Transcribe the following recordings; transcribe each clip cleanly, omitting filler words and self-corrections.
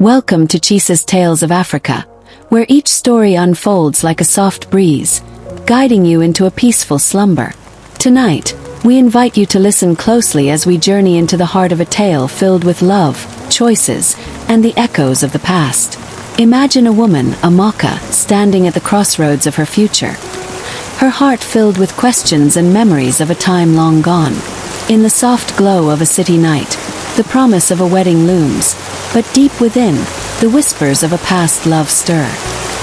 Welcome to Chisa's Tales of Africa, where each story unfolds like a soft breeze, guiding you into a peaceful slumber. Tonight, we invite you to listen closely as we journey into the heart of a tale filled with love, choices, and the echoes of the past. Imagine a woman, Amaka, standing at the crossroads of her future, her heart filled with questions and memories of a time long gone. In the soft glow of a city night, the promise of a wedding looms, but deep within, the whispers of a past love stir.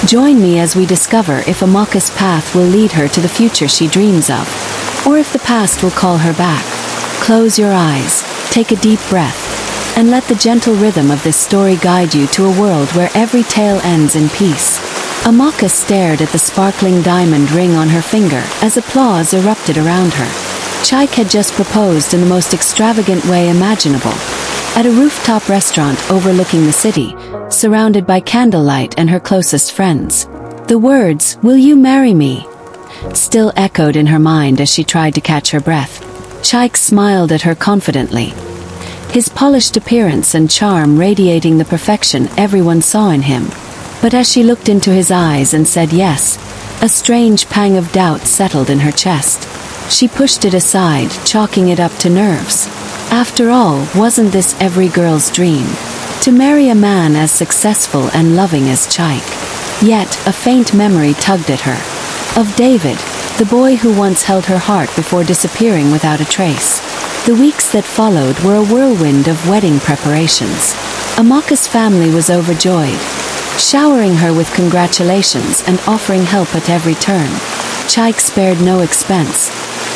Join me as we discover if Amaka's path will lead her to the future she dreams of, or if the past will call her back. Close your eyes, take a deep breath, and let the gentle rhythm of this story guide you to a world where every tale ends in peace. Amaka stared at the sparkling diamond ring on her finger as applause erupted around her. Chike had just proposed in the most extravagant way imaginable, at a rooftop restaurant overlooking the city, surrounded by candlelight and her closest friends. The words, "Will you marry me?" still echoed in her mind as she tried to catch her breath. Chike smiled at her confidently, his polished appearance and charm radiating the perfection everyone saw in him. But as she looked into his eyes and said yes, a strange pang of doubt settled in her chest. She pushed it aside, chalking it up to nerves. After all, wasn't this every girl's dream? To marry a man as successful and loving as Chike. Yet, a faint memory tugged at her. Of David, the boy who once held her heart before disappearing without a trace. The weeks that followed were a whirlwind of wedding preparations. Amaka's family was overjoyed, showering her with congratulations and offering help at every turn. Chike spared no expense,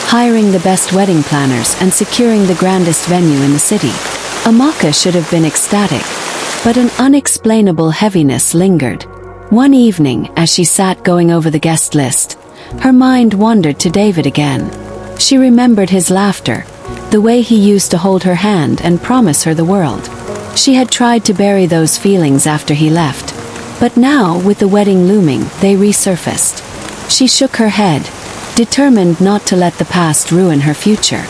hiring the best wedding planners and securing the grandest venue in the city. Amaka should have been ecstatic, but an unexplainable heaviness lingered. One evening, as she sat going over the guest list, her mind wandered to David again. She remembered his laughter, the way he used to hold her hand and promise her the world. She had tried to bury those feelings after he left, but now, with the wedding looming, they resurfaced. She shook her head, determined not to let the past ruin her future.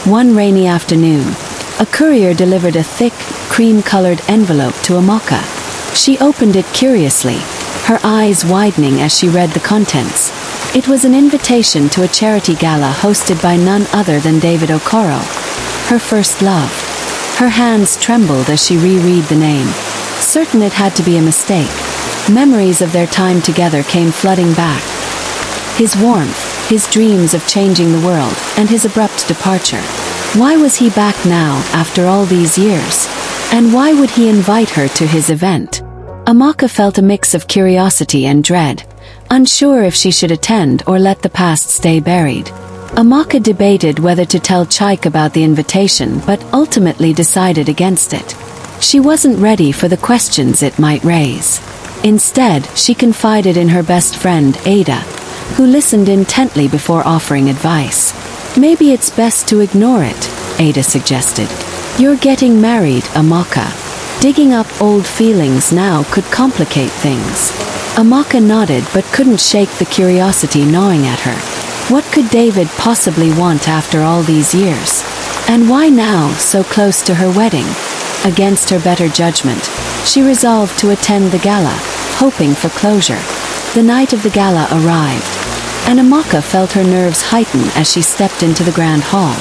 One rainy afternoon, a courier delivered a thick, cream-colored envelope to Amaka. She opened it curiously, her eyes widening as she read the contents. It was an invitation to a charity gala hosted by none other than David Okoro, her first love. Her hands trembled as she reread the name. Certain it had to be a mistake, memories of their time together came flooding back. His warmth, his dreams of changing the world, and his abrupt departure. Why was he back now, after all these years? And why would he invite her to his event? Amaka felt a mix of curiosity and dread, unsure if she should attend or let the past stay buried. Amaka debated whether to tell Chike about the invitation but ultimately decided against it. She wasn't ready for the questions it might raise. Instead, she confided in her best friend, Ada, who listened intently before offering advice. "Maybe it's best to ignore it," Ada suggested. "You're getting married, Amaka. Digging up old feelings now could complicate things." Amaka nodded but couldn't shake the curiosity gnawing at her. What could David possibly want after all these years? And why now, so close to her wedding? Against her better judgment, she resolved to attend the gala, hoping for closure. The night of the gala arrived, and Amaka felt her nerves heighten as she stepped into the grand hall.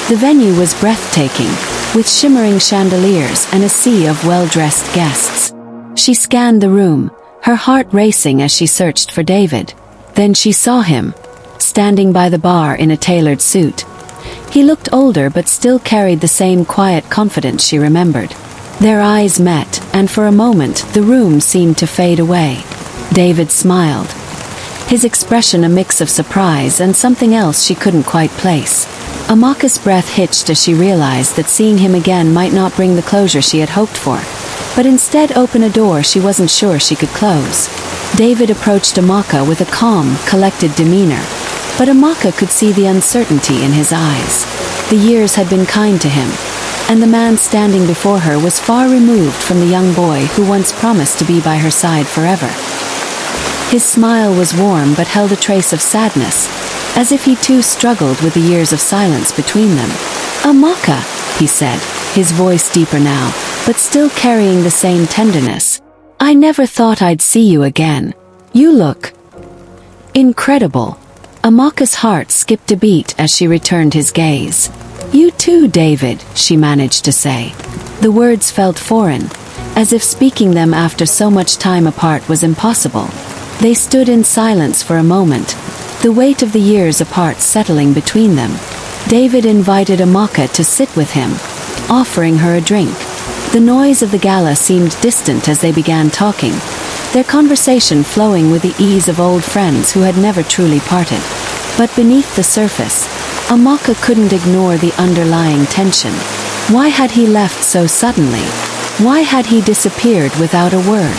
The venue was breathtaking, with shimmering chandeliers and a sea of well-dressed guests. She scanned the room, her heart racing as she searched for David. Then she saw him, standing by the bar in a tailored suit. He looked older but still carried the same quiet confidence she remembered. Their eyes met, and for a moment the room seemed to fade away. David smiled, his expression a mix of surprise and something else she couldn't quite place. Amaka's breath hitched as she realized that seeing him again might not bring the closure she had hoped for, but instead open a door she wasn't sure she could close. David approached Amaka with a calm, collected demeanor, but Amaka could see the uncertainty in his eyes. The years had been kind to him, and the man standing before her was far removed from the young boy who once promised to be by her side forever. His smile was warm but held a trace of sadness, as if he too struggled with the years of silence between them. "Amaka," he said, his voice deeper now, but still carrying the same tenderness. "I never thought I'd see you again. You look incredible." Amaka's heart skipped a beat as she returned his gaze. "You too, David," she managed to say. The words felt foreign, as if speaking them after so much time apart was impossible. They stood in silence for a moment, the weight of the years apart settling between them. David invited Amaka to sit with him, offering her a drink. The noise of the gala seemed distant as they began talking, their conversation flowing with the ease of old friends who had never truly parted. But beneath the surface, Amaka couldn't ignore the underlying tension. Why had he left so suddenly? Why had he disappeared without a word?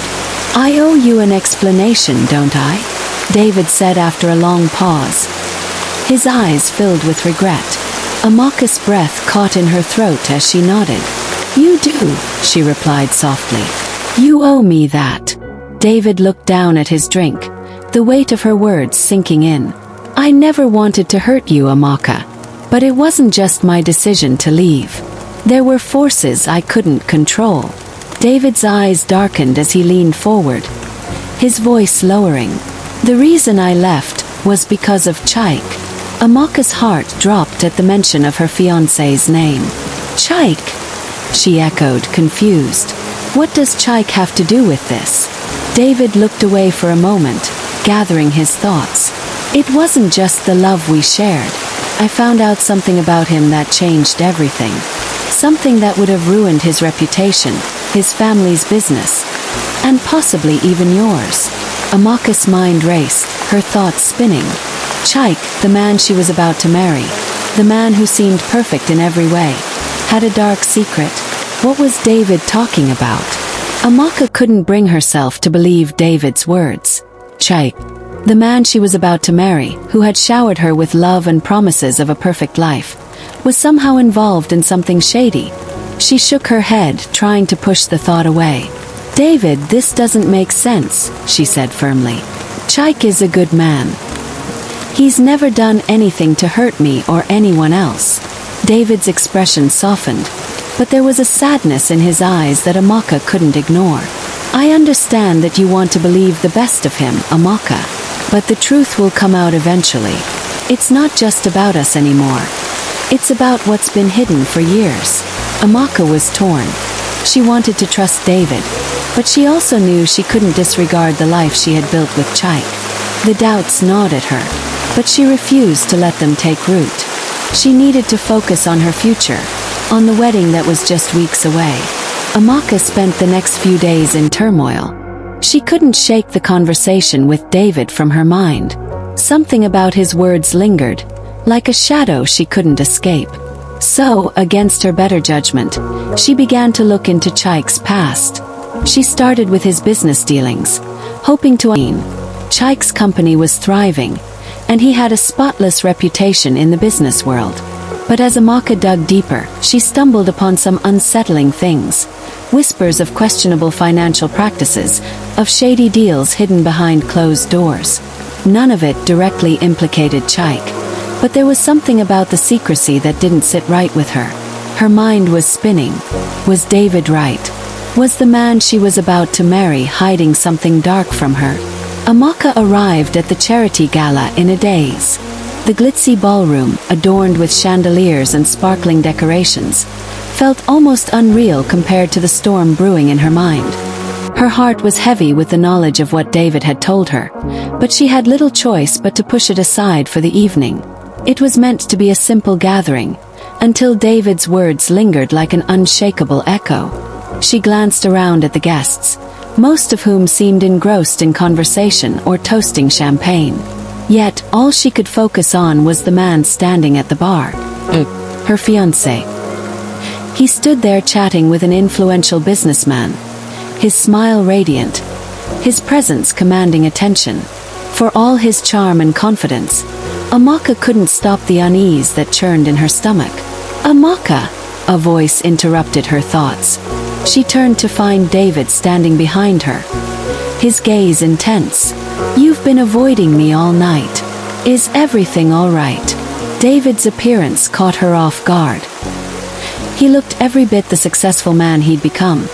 "I owe you an explanation, don't I?" David said after a long pause. His eyes filled with regret. Amaka's breath caught in her throat as she nodded. "You do," she replied softly. "You owe me that." David looked down at his drink, the weight of her words sinking in. "I never wanted to hurt you, Amaka. But it wasn't just my decision to leave. There were forces I couldn't control." David's eyes darkened as he leaned forward, his voice lowering. "The reason I left was because of Chike." Amaka's heart dropped at the mention of her fiancé's name. "Chike?" she echoed, confused. "What does Chike have to do with this?" David looked away for a moment, gathering his thoughts. "It wasn't just the love we shared. I found out something about him that changed everything. Something that would have ruined his reputation, his family's business, and possibly even yours." Amaka's mind raced, her thoughts spinning. Chike, the man she was about to marry, the man who seemed perfect in every way, had a dark secret. What was David talking about? Amaka couldn't bring herself to believe David's words. Chike, the man she was about to marry, who had showered her with love and promises of a perfect life, was somehow involved in something shady. She shook her head, trying to push the thought away. "David, this doesn't make sense," she said firmly. "Chike is a good man. He's never done anything to hurt me or anyone else." David's expression softened, but there was a sadness in his eyes that Amaka couldn't ignore. "I understand that you want to believe the best of him, Amaka. But the truth will come out eventually. It's not just about us anymore. It's about what's been hidden for years." Amaka was torn. She wanted to trust David, but she also knew she couldn't disregard the life she had built with Chike. The doubts gnawed at her, but she refused to let them take root. She needed to focus on her future, on the wedding that was just weeks away. Amaka spent the next few days in turmoil. She couldn't shake the conversation with David from her mind. Something about his words lingered, like a shadow she couldn't escape. So, against her better judgment, she began to look into Chike's past. She started with his business dealings, hoping to Chike's company was thriving, and he had a spotless reputation in the business world. But as Amaka dug deeper, she stumbled upon some unsettling things. Whispers of questionable financial practices, of shady deals hidden behind closed doors. None of it directly implicated Chike, but there was something about the secrecy that didn't sit right with her. Her mind was spinning. Was David right? Was the man she was about to marry hiding something dark from her? Amaka arrived at the charity gala in a daze. The glitzy ballroom, adorned with chandeliers and sparkling decorations, felt almost unreal compared to the storm brewing in her mind. Her heart was heavy with the knowledge of what David had told her, but she had little choice but to push it aside for the evening. It was meant to be a simple gathering, until David's words lingered like an unshakable echo. She glanced around at the guests, most of whom seemed engrossed in conversation or toasting champagne. Yet, all she could focus on was the man standing at the bar. Her fiancé. He stood there chatting with an influential businessman, his smile radiant, his presence commanding attention. For all his charm and confidence, Amaka couldn't stop the unease that churned in her stomach. "Amaka!" a voice interrupted her thoughts. She turned to find David standing behind her, his gaze intense. "You've been avoiding me all night. Is everything all right?" David's appearance caught her off guard. He looked every bit the successful man he'd become.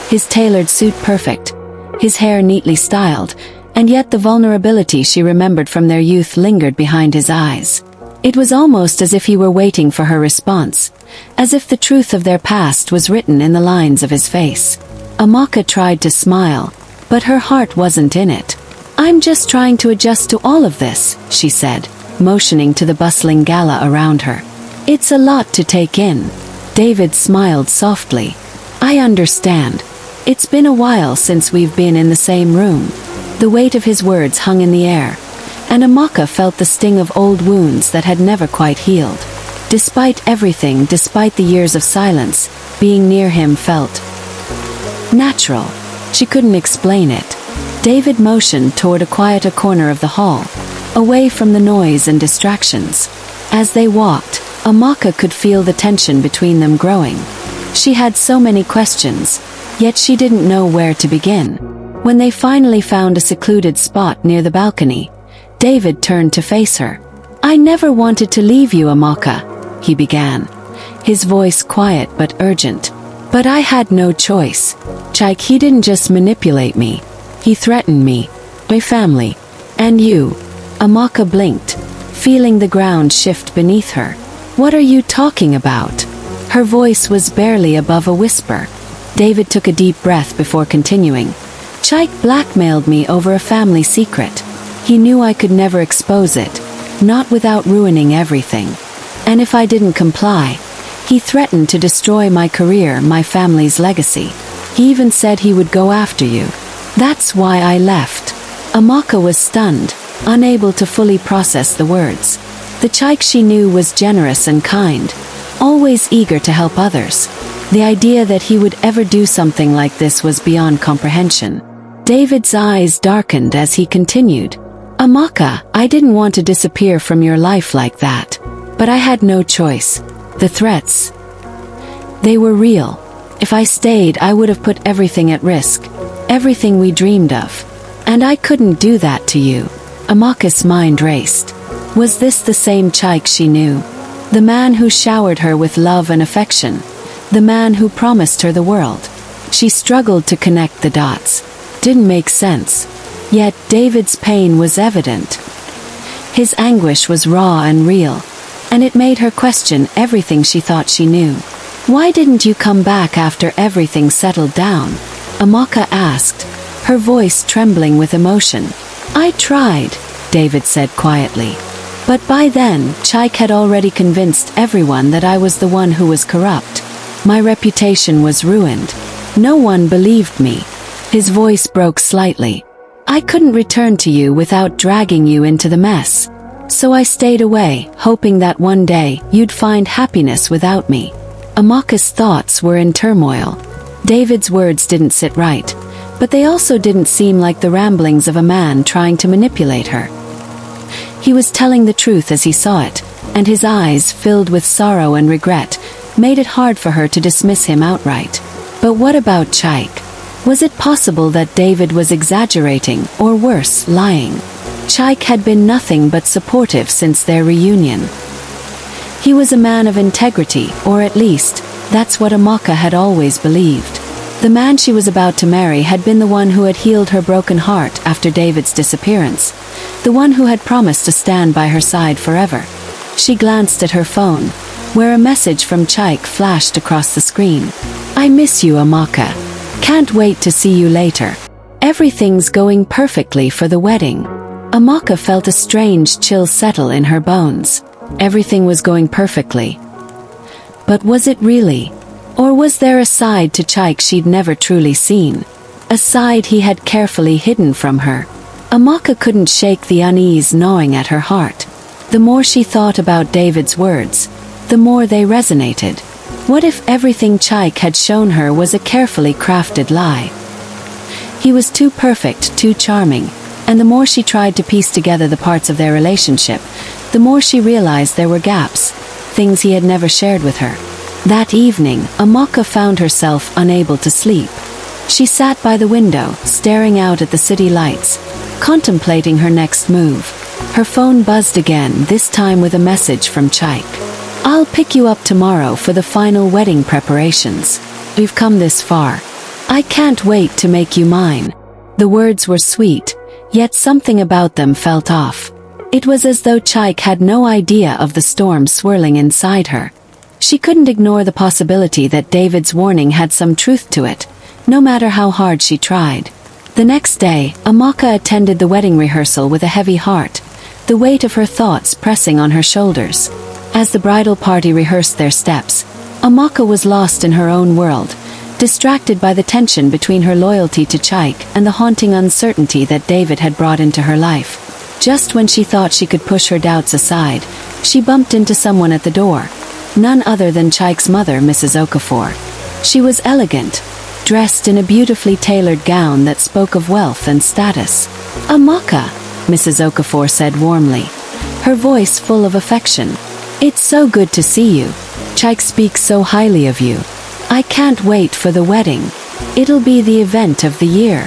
His tailored suit perfect, his hair neatly styled, and yet the vulnerability she remembered from their youth lingered behind his eyes. It was almost as if he were waiting for her response, as if the truth of their past was written in the lines of his face. Amaka tried to smile, but her heart wasn't in it. "I'm just trying to adjust to all of this," she said, motioning to the bustling gala around her. "It's a lot to take in." David smiled softly. "I understand. It's been a while since we've been in the same room." The weight of his words hung in the air, and Amaka felt the sting of old wounds that had never quite healed. Despite everything, despite the years of silence, being near him felt natural. She couldn't explain it. David motioned toward a quieter corner of the hall, away from the noise and distractions. As they walked, Amaka could feel the tension between them growing. She had so many questions, yet she didn't know where to begin. When they finally found a secluded spot near the balcony, David turned to face her. "I never wanted to leave you, Amaka," he began, his voice quiet but urgent. "But I had no choice. Chike, he didn't just manipulate me. He threatened me, my family, and you." Amaka blinked, feeling the ground shift beneath her. "What are you talking about?" Her voice was barely above a whisper. David took a deep breath before continuing. "Chike blackmailed me over a family secret. He knew I could never expose it, not without ruining everything. And if I didn't comply, he threatened to destroy my career, my family's legacy. He even said he would go after you. That's why I left." Amaka was stunned, unable to fully process the words. The Chike she knew was generous and kind, always eager to help others. The idea that he would ever do something like this was beyond comprehension. David's eyes darkened as he continued. "Amaka, I didn't want to disappear from your life like that. But I had no choice. The threats, they were real. If I stayed, I would have put everything at risk. Everything we dreamed of. And I couldn't do that to you." Amaka's mind raced. Was this the same Chike she knew? The man who showered her with love and affection? The man who promised her the world? She struggled to connect the dots. Didn't make sense. Yet David's pain was evident. His anguish was raw and real, and it made her question everything she thought she knew. "Why didn't you come back after everything settled down?" Amaka asked, her voice trembling with emotion. "I tried," David said quietly. "But by then, Chike had already convinced everyone that I was the one who was corrupt. My reputation was ruined. No one believed me." His voice broke slightly. "I couldn't return to you without dragging you into the mess. So I stayed away, hoping that one day you'd find happiness without me." Amaka's thoughts were in turmoil. David's words didn't sit right, but they also didn't seem like the ramblings of a man trying to manipulate her. He was telling the truth as he saw it, and his eyes, filled with sorrow and regret, made it hard for her to dismiss him outright. But what about Chike? Was it possible that David was exaggerating, or worse, lying? Chike had been nothing but supportive since their reunion. He was a man of integrity, or at least, that's what Amaka had always believed. The man she was about to marry had been the one who had healed her broken heart after David's disappearance, the one who had promised to stand by her side forever. She glanced at her phone, where a message from Chike flashed across the screen. "I miss you, Amaka. Can't wait to see you later. Everything's going perfectly for the wedding." Amaka felt a strange chill settle in her bones. Everything was going perfectly. But was it really? Or was there a side to Chike she'd never truly seen? A side he had carefully hidden from her? Amaka couldn't shake the unease gnawing at her heart. The more she thought about David's words, the more they resonated. What if everything Chike had shown her was a carefully crafted lie? He was too perfect, too charming, and the more she tried to piece together the parts of their relationship, the more she realized there were gaps, things he had never shared with her. That evening, Amaka found herself unable to sleep. She sat by the window, staring out at the city lights, contemplating her next move. Her phone buzzed again, this time with a message from Chike. I'll pick you up tomorrow for the final wedding preparations. We've come this far. I can't wait to make you mine." The words were sweet, yet something about them felt off. It was as though Chike had no idea of the storm swirling inside her. She couldn't ignore the possibility that David's warning had some truth to it, no matter how hard she tried. The next day, Amaka attended the wedding rehearsal with a heavy heart, the weight of her thoughts pressing on her shoulders. As the bridal party rehearsed their steps, Amaka was lost in her own world, distracted by the tension between her loyalty to Chike and the haunting uncertainty that David had brought into her life. Just when she thought she could push her doubts aside, she bumped into someone at the door. None other than Chike's mother, Mrs. Okafor. She was elegant, dressed in a beautifully tailored gown that spoke of wealth and status. "Amaka," Mrs. Okafor said warmly, her voice full of affection. "It's so good to see you. Chike speaks so highly of you. I can't wait for the wedding. It'll be the event of the year."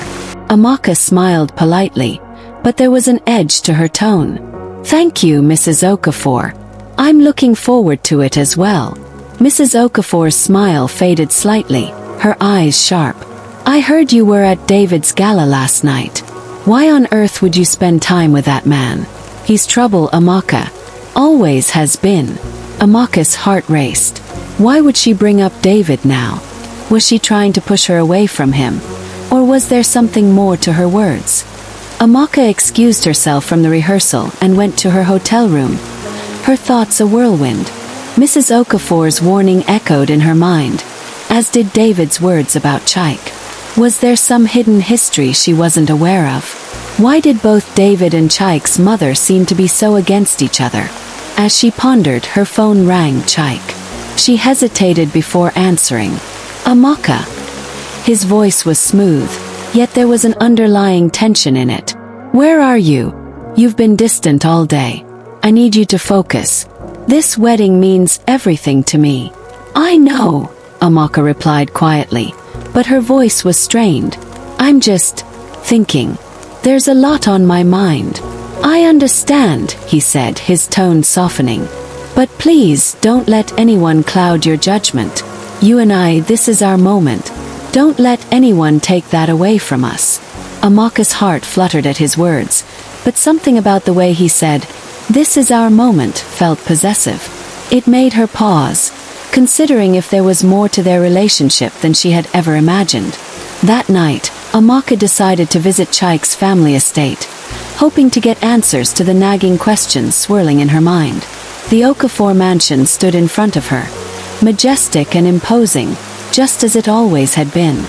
Amaka smiled politely, but there was an edge to her tone. "Thank you, Mrs. Okafor. I'm looking forward to it as well." Mrs. Okafor's smile faded slightly, her eyes sharp. "I heard you were at David's gala last night. Why on earth would you spend time with that man? He's trouble, Amaka. Always has been." Amaka's heart raced. Why would she bring up David now? Was she trying to push her away from him? Or was there something more to her words? Amaka excused herself from the rehearsal and went to her hotel room, her thoughts a whirlwind. Mrs. Okafor's warning echoed in her mind, as did David's words about Chike. Was there some hidden history she wasn't aware of? Why did both David and Chike's mother seem to be so against each other? As she pondered, her phone rang. Chike. She hesitated before answering. "Amaka." His voice was smooth, yet there was an underlying tension in it. "Where are you? You've been distant all day. I need you to focus. This wedding means everything to me." "I know," Amaka replied quietly, but her voice was strained. "I'm just thinking. There's a lot on my mind." "I understand," he said, his tone softening. "But please don't let anyone cloud your judgment. You and I, this is our moment. Don't let anyone take that away from us." Amaka's heart fluttered at his words, but something about the way he said, "This is our moment," felt possessive. It made her pause, considering if there was more to their relationship than she had ever imagined. That night, Amaka decided to visit Chike's family estate, hoping to get answers to the nagging questions swirling in her mind. The Okafor mansion stood in front of her, majestic and imposing, just as it always had been.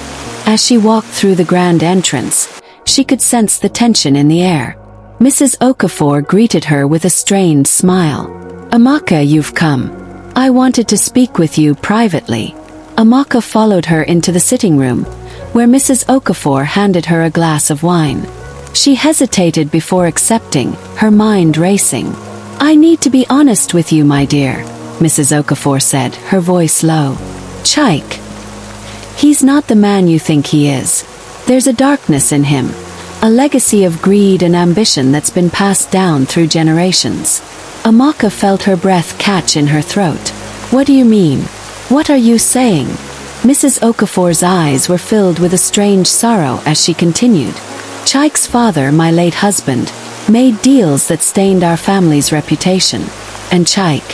As she walked through the grand entrance, she could sense the tension in the air. Mrs. Okafor greeted her with a strained smile. "Amaka, you've come. I wanted to speak with you privately." Amaka followed her into the sitting room, where Mrs. Okafor handed her a glass of wine. She hesitated before accepting, her mind racing. "I need to be honest with you, my dear," Mrs. Okafor said, her voice low. "Chike. He's not the man you think he is. There's a darkness in him, a legacy of greed and ambition that's been passed down through generations." Amaka felt her breath catch in her throat. "What do you mean? What are you saying?" Mrs. Okafor's eyes were filled with a strange sorrow as she continued. "Chike's father, my late husband, made deals that stained our family's reputation. And Chike,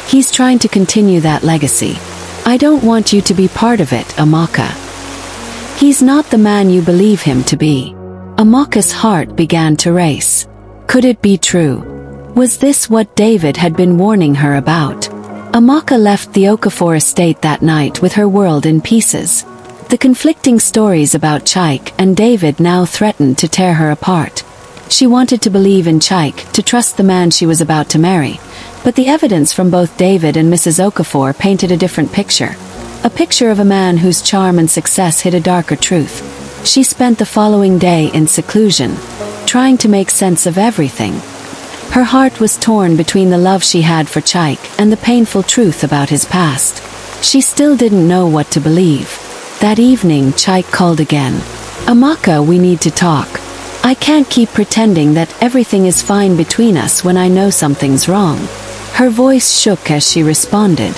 he's trying to continue that legacy. I don't want you to be part of it, Amaka. He's not the man you believe him to be." Amaka's heart began to race. Could it be true? Was this what David had been warning her about? Amaka left the Okafor estate that night with her world in pieces. The conflicting stories about Chike and David now threatened to tear her apart. She wanted to believe in Chike, to trust the man she was about to marry, but the evidence from both David and Mrs. Okafor painted a different picture. A picture of a man whose charm and success hid a darker truth. She spent the following day in seclusion, trying to make sense of everything. Her heart was torn between the love she had for Chike and the painful truth about his past. She still didn't know what to believe. That evening, Chike called again. "Amaka, we need to talk. I can't keep pretending that everything is fine between us when I know something's wrong." Her voice shook as she responded,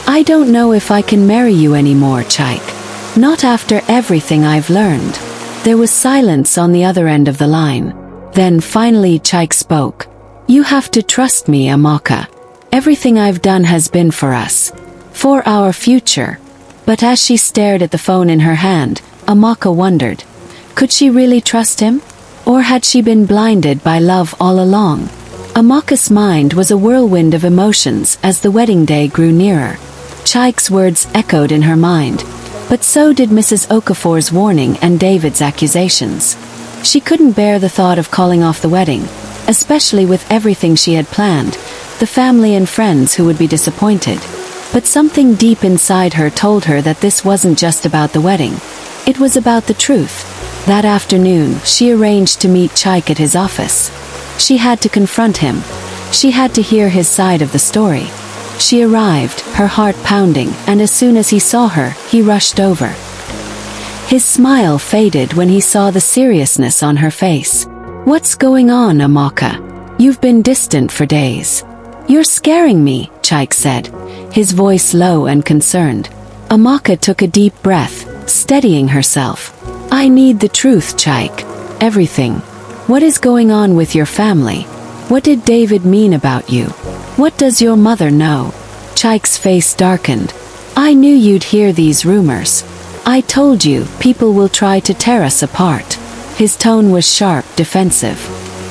"I don't know if I can marry you anymore, Chike. Not after everything I've learned." There was silence on the other end of the line. Then finally Chike spoke. "You have to trust me, Amaka. Everything I've done has been for us. For our future." But as she stared at the phone in her hand, Amaka wondered, could she really trust him? Or had she been blinded by love all along? Amaka's mind was a whirlwind of emotions as the wedding day grew nearer. Chike's words echoed in her mind, but so did Mrs. Okafor's warning and David's accusations. She couldn't bear the thought of calling off the wedding, especially with everything she had planned, the family and friends who would be disappointed. But something deep inside her told her that this wasn't just about the wedding. It was about the truth. That afternoon, she arranged to meet Chike at his office. She had to confront him. She had to hear his side of the story. She arrived, her heart pounding, and as soon as he saw her, he rushed over. His smile faded when he saw the seriousness on her face. "What's going on, Amaka? You've been distant for days." "You're scaring me," Chike said, his voice low and concerned. Amaka took a deep breath, steadying herself. "I need the truth, Chike. Everything. What is going on with your family? What did David mean about you? What does your mother know?" Chike's face darkened. "I knew you'd hear these rumors. I told you, people will try to tear us apart." His tone was sharp, defensive.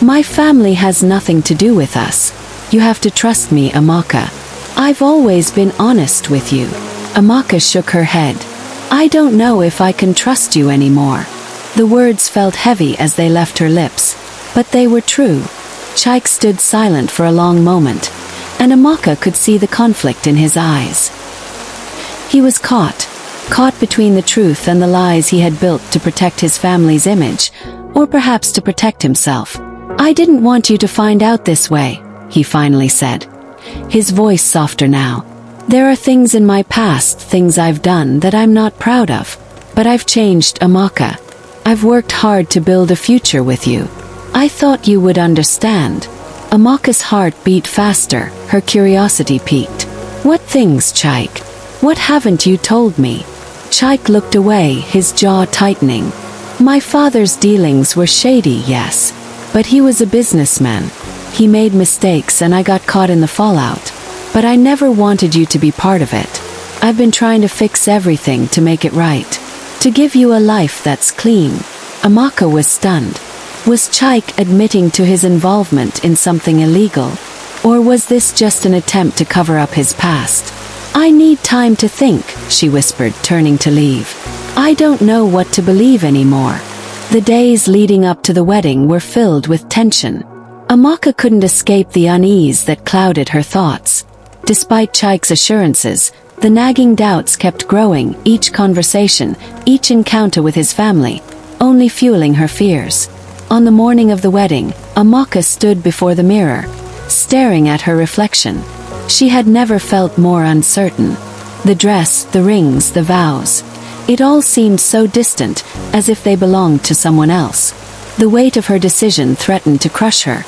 "My family has nothing to do with us. You have to trust me, Amaka. I've always been honest with you." Amaka shook her head. "I don't know if I can trust you anymore." The words felt heavy as they left her lips, but they were true. Chike stood silent for a long moment, and Amaka could see the conflict in his eyes. He was caught between the truth and the lies he had built to protect his family's image, or perhaps to protect himself. "I didn't want you to find out this way," he finally said, his voice softer now. "There are things in my past, things I've done that I'm not proud of. But I've changed, Amaka. I've worked hard to build a future with you. I thought you would understand." Amaka's heart beat faster, her curiosity piqued. "What things, Chike? What haven't you told me?" Chike looked away, his jaw tightening. "My father's dealings were shady, yes. But he was a businessman. He made mistakes and I got caught in the fallout. But I never wanted you to be part of it. I've been trying to fix everything to make it right. To give you a life that's clean." Amaka was stunned. Was Chike admitting to his involvement in something illegal? Or was this just an attempt to cover up his past? "I need time to think," she whispered, turning to leave. "I don't know what to believe anymore." The days leading up to the wedding were filled with tension. Amaka couldn't escape the unease that clouded her thoughts. Despite Chike's assurances, the nagging doubts kept growing, each conversation, each encounter with his family, only fueling her fears. On the morning of the wedding, Amaka stood before the mirror, staring at her reflection. She had never felt more uncertain. The dress, the rings, the vows. It all seemed so distant, as if they belonged to someone else. The weight of her decision threatened to crush her,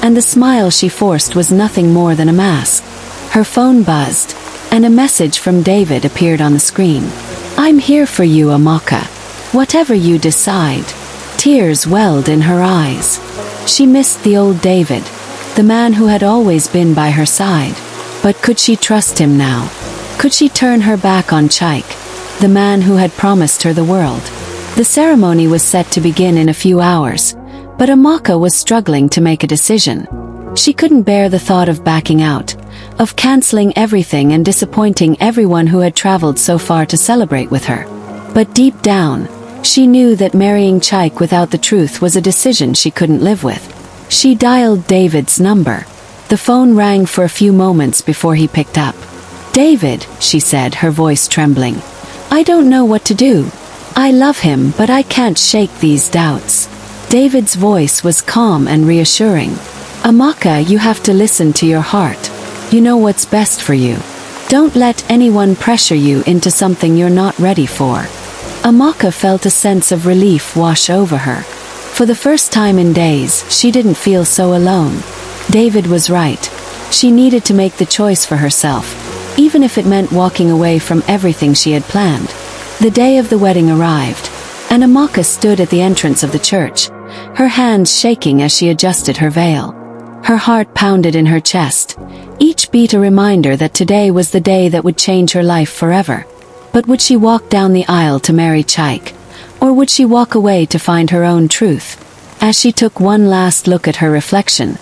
and the smile she forced was nothing more than a mask. Her phone buzzed, and a message from David appeared on the screen. "I'm here for you, Amaka. Whatever you decide." Tears welled in her eyes. She missed the old David, the man who had always been by her side. But could she trust him now? Could she turn her back on Chike, the man who had promised her the world? The ceremony was set to begin in a few hours, but Amaka was struggling to make a decision. She couldn't bear the thought of backing out, of canceling everything and disappointing everyone who had traveled so far to celebrate with her. But deep down, she knew that marrying Chike without the truth was a decision she couldn't live with. She dialed David's number. The phone rang for a few moments before he picked up. "David," she said, her voice trembling. "I don't know what to do. I love him, but I can't shake these doubts." David's voice was calm and reassuring. "Amaka, you have to listen to your heart. You know what's best for you. Don't let anyone pressure you into something you're not ready for." Amaka felt a sense of relief wash over her. For the first time in days, she didn't feel so alone. David was right. She needed to make the choice for herself, even if it meant walking away from everything she had planned. The day of the wedding arrived, and Amaka stood at the entrance of the church, her hands shaking as she adjusted her veil. Her heart pounded in her chest, each beat a reminder that today was the day that would change her life forever. But would she walk down the aisle to marry Chike, or would she walk away to find her own truth? As she took one last look at her reflection,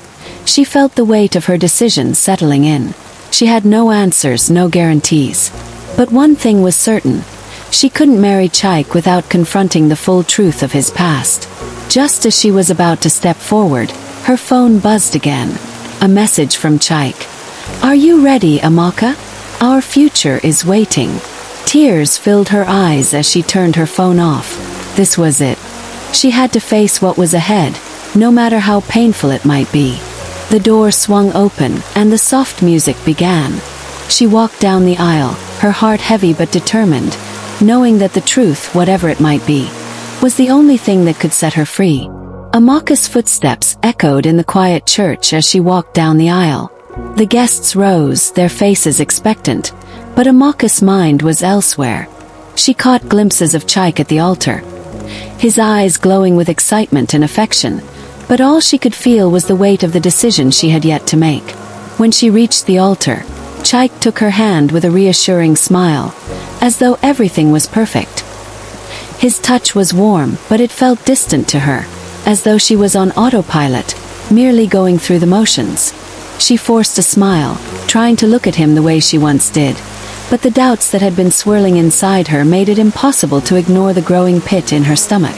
she felt the weight of her decision settling in. She had no answers, no guarantees. But one thing was certain. She couldn't marry Chike without confronting the full truth of his past. Just as she was about to step forward, her phone buzzed again. A message from Chike. "Are you ready, Amaka? Our future is waiting." Tears filled her eyes as she turned her phone off. This was it. She had to face what was ahead, no matter how painful it might be. The door swung open, and the soft music began. She walked down the aisle, her heart heavy but determined, knowing that the truth, whatever it might be, was the only thing that could set her free. Amaka's footsteps echoed in the quiet church as she walked down the aisle. The guests rose, their faces expectant, but Amaka's mind was elsewhere. She caught glimpses of Chike at the altar, his eyes glowing with excitement and affection, but all she could feel was the weight of the decision she had yet to make. When she reached the altar, Chike took her hand with a reassuring smile, as though everything was perfect. His touch was warm, but it felt distant to her, as though she was on autopilot, merely going through the motions. She forced a smile, trying to look at him the way she once did, but the doubts that had been swirling inside her made it impossible to ignore the growing pit in her stomach.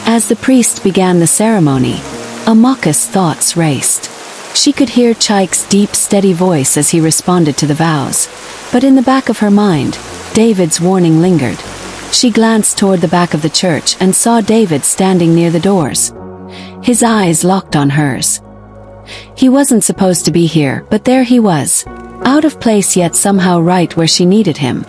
As the priest began the ceremony, Amaka's thoughts raced. She could hear Chike's deep, steady voice as he responded to the vows, but in the back of her mind, David's warning lingered. She glanced toward the back of the church and saw David standing near the doors. His eyes locked on hers. He wasn't supposed to be here, but there he was, out of place yet somehow right where she needed him.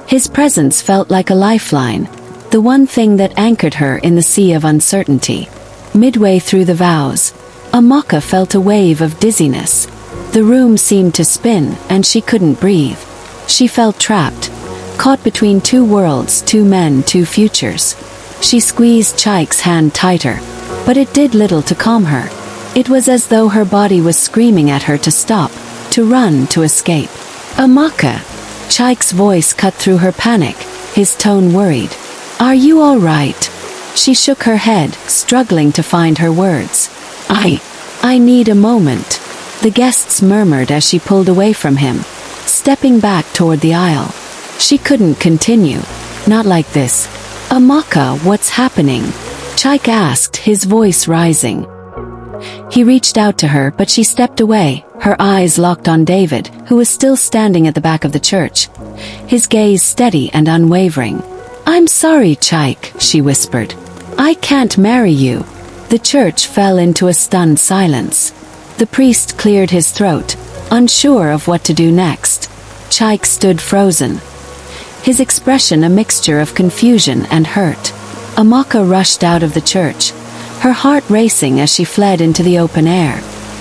His presence felt like a lifeline, the one thing that anchored her in the sea of uncertainty. Midway through the vows, Amaka felt a wave of dizziness. The room seemed to spin, and she couldn't breathe. She felt trapped, caught between two worlds, two men, two futures. She squeezed Chike's hand tighter, but it did little to calm her. It was as though her body was screaming at her to stop, to run, to escape. "Amaka!" Chike's voice cut through her panic, his tone worried. "Are you all right?" She shook her head, struggling to find her words. I need a moment," the guests murmured as she pulled away from him, stepping back toward the aisle. She couldn't continue. Not like this. "Amaka, what's happening?" Chike asked, his voice rising. He reached out to her, but she stepped away, her eyes locked on David, who was still standing at the back of the church, his gaze steady and unwavering. "I'm sorry, Chike," she whispered. "I can't marry you." The church fell into a stunned silence. The priest cleared his throat, unsure of what to do next. Chike stood frozen, his expression a mixture of confusion and hurt. Amaka rushed out of the church, her heart racing as she fled into the open air.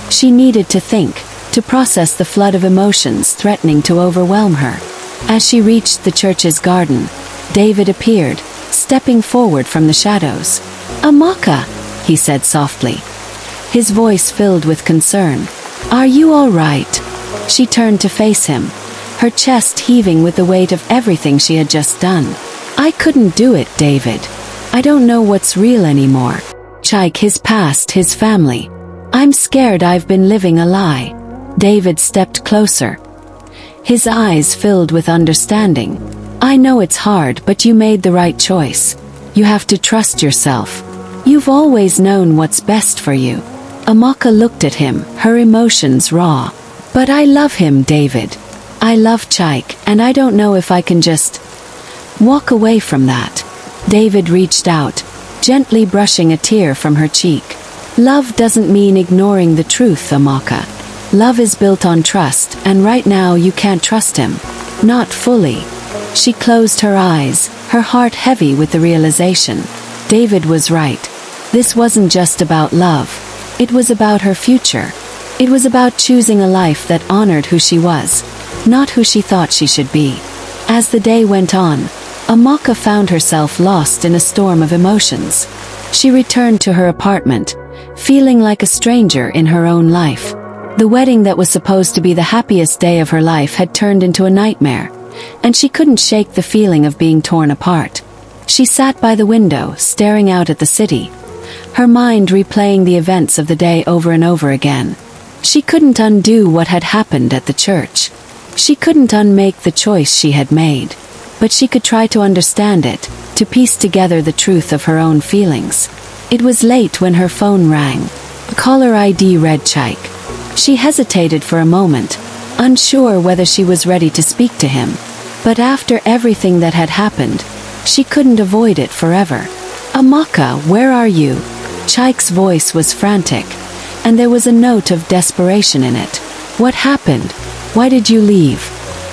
She needed to think, to process the flood of emotions threatening to overwhelm her. As she reached the church's garden, David appeared, stepping forward from the shadows. "Amaka," he said softly, his voice filled with concern. "Are you all right?" She turned to face him, her chest heaving with the weight of everything she had just done. "I couldn't do it, David. I don't know what's real anymore. Chike, his past, his family. I'm scared I've been living a lie." David stepped closer, his eyes filled with understanding. "I know it's hard, but you made the right choice. You have to trust yourself. You've always known what's best for you." Amaka looked at him, her emotions raw. "But I love him, David. I love Chike, and I don't know if I can just walk away from that." David reached out, gently brushing a tear from her cheek. "Love doesn't mean ignoring the truth, Amaka. Love is built on trust, and right now you can't trust him. Not fully." She closed her eyes, her heart heavy with the realization. David was right. This wasn't just about love. It was about her future. It was about choosing a life that honored who she was, not who she thought she should be. As the day went on, Amaka found herself lost in a storm of emotions. She returned to her apartment, feeling like a stranger in her own life. The wedding that was supposed to be the happiest day of her life had turned into a nightmare, and she couldn't shake the feeling of being torn apart. She sat by the window, staring out at the city, her mind replaying the events of the day over and over again. She couldn't undo what had happened at the church. She couldn't unmake the choice she had made, but she could try to understand it, to piece together the truth of her own feelings. It was late when her phone rang. Caller ID read Chike. She hesitated for a moment, unsure whether she was ready to speak to him. But after everything that had happened, she couldn't avoid it forever. "Amaka, where are you?" Chike's voice was frantic, and there was a note of desperation in it. "What happened? Why did you leave?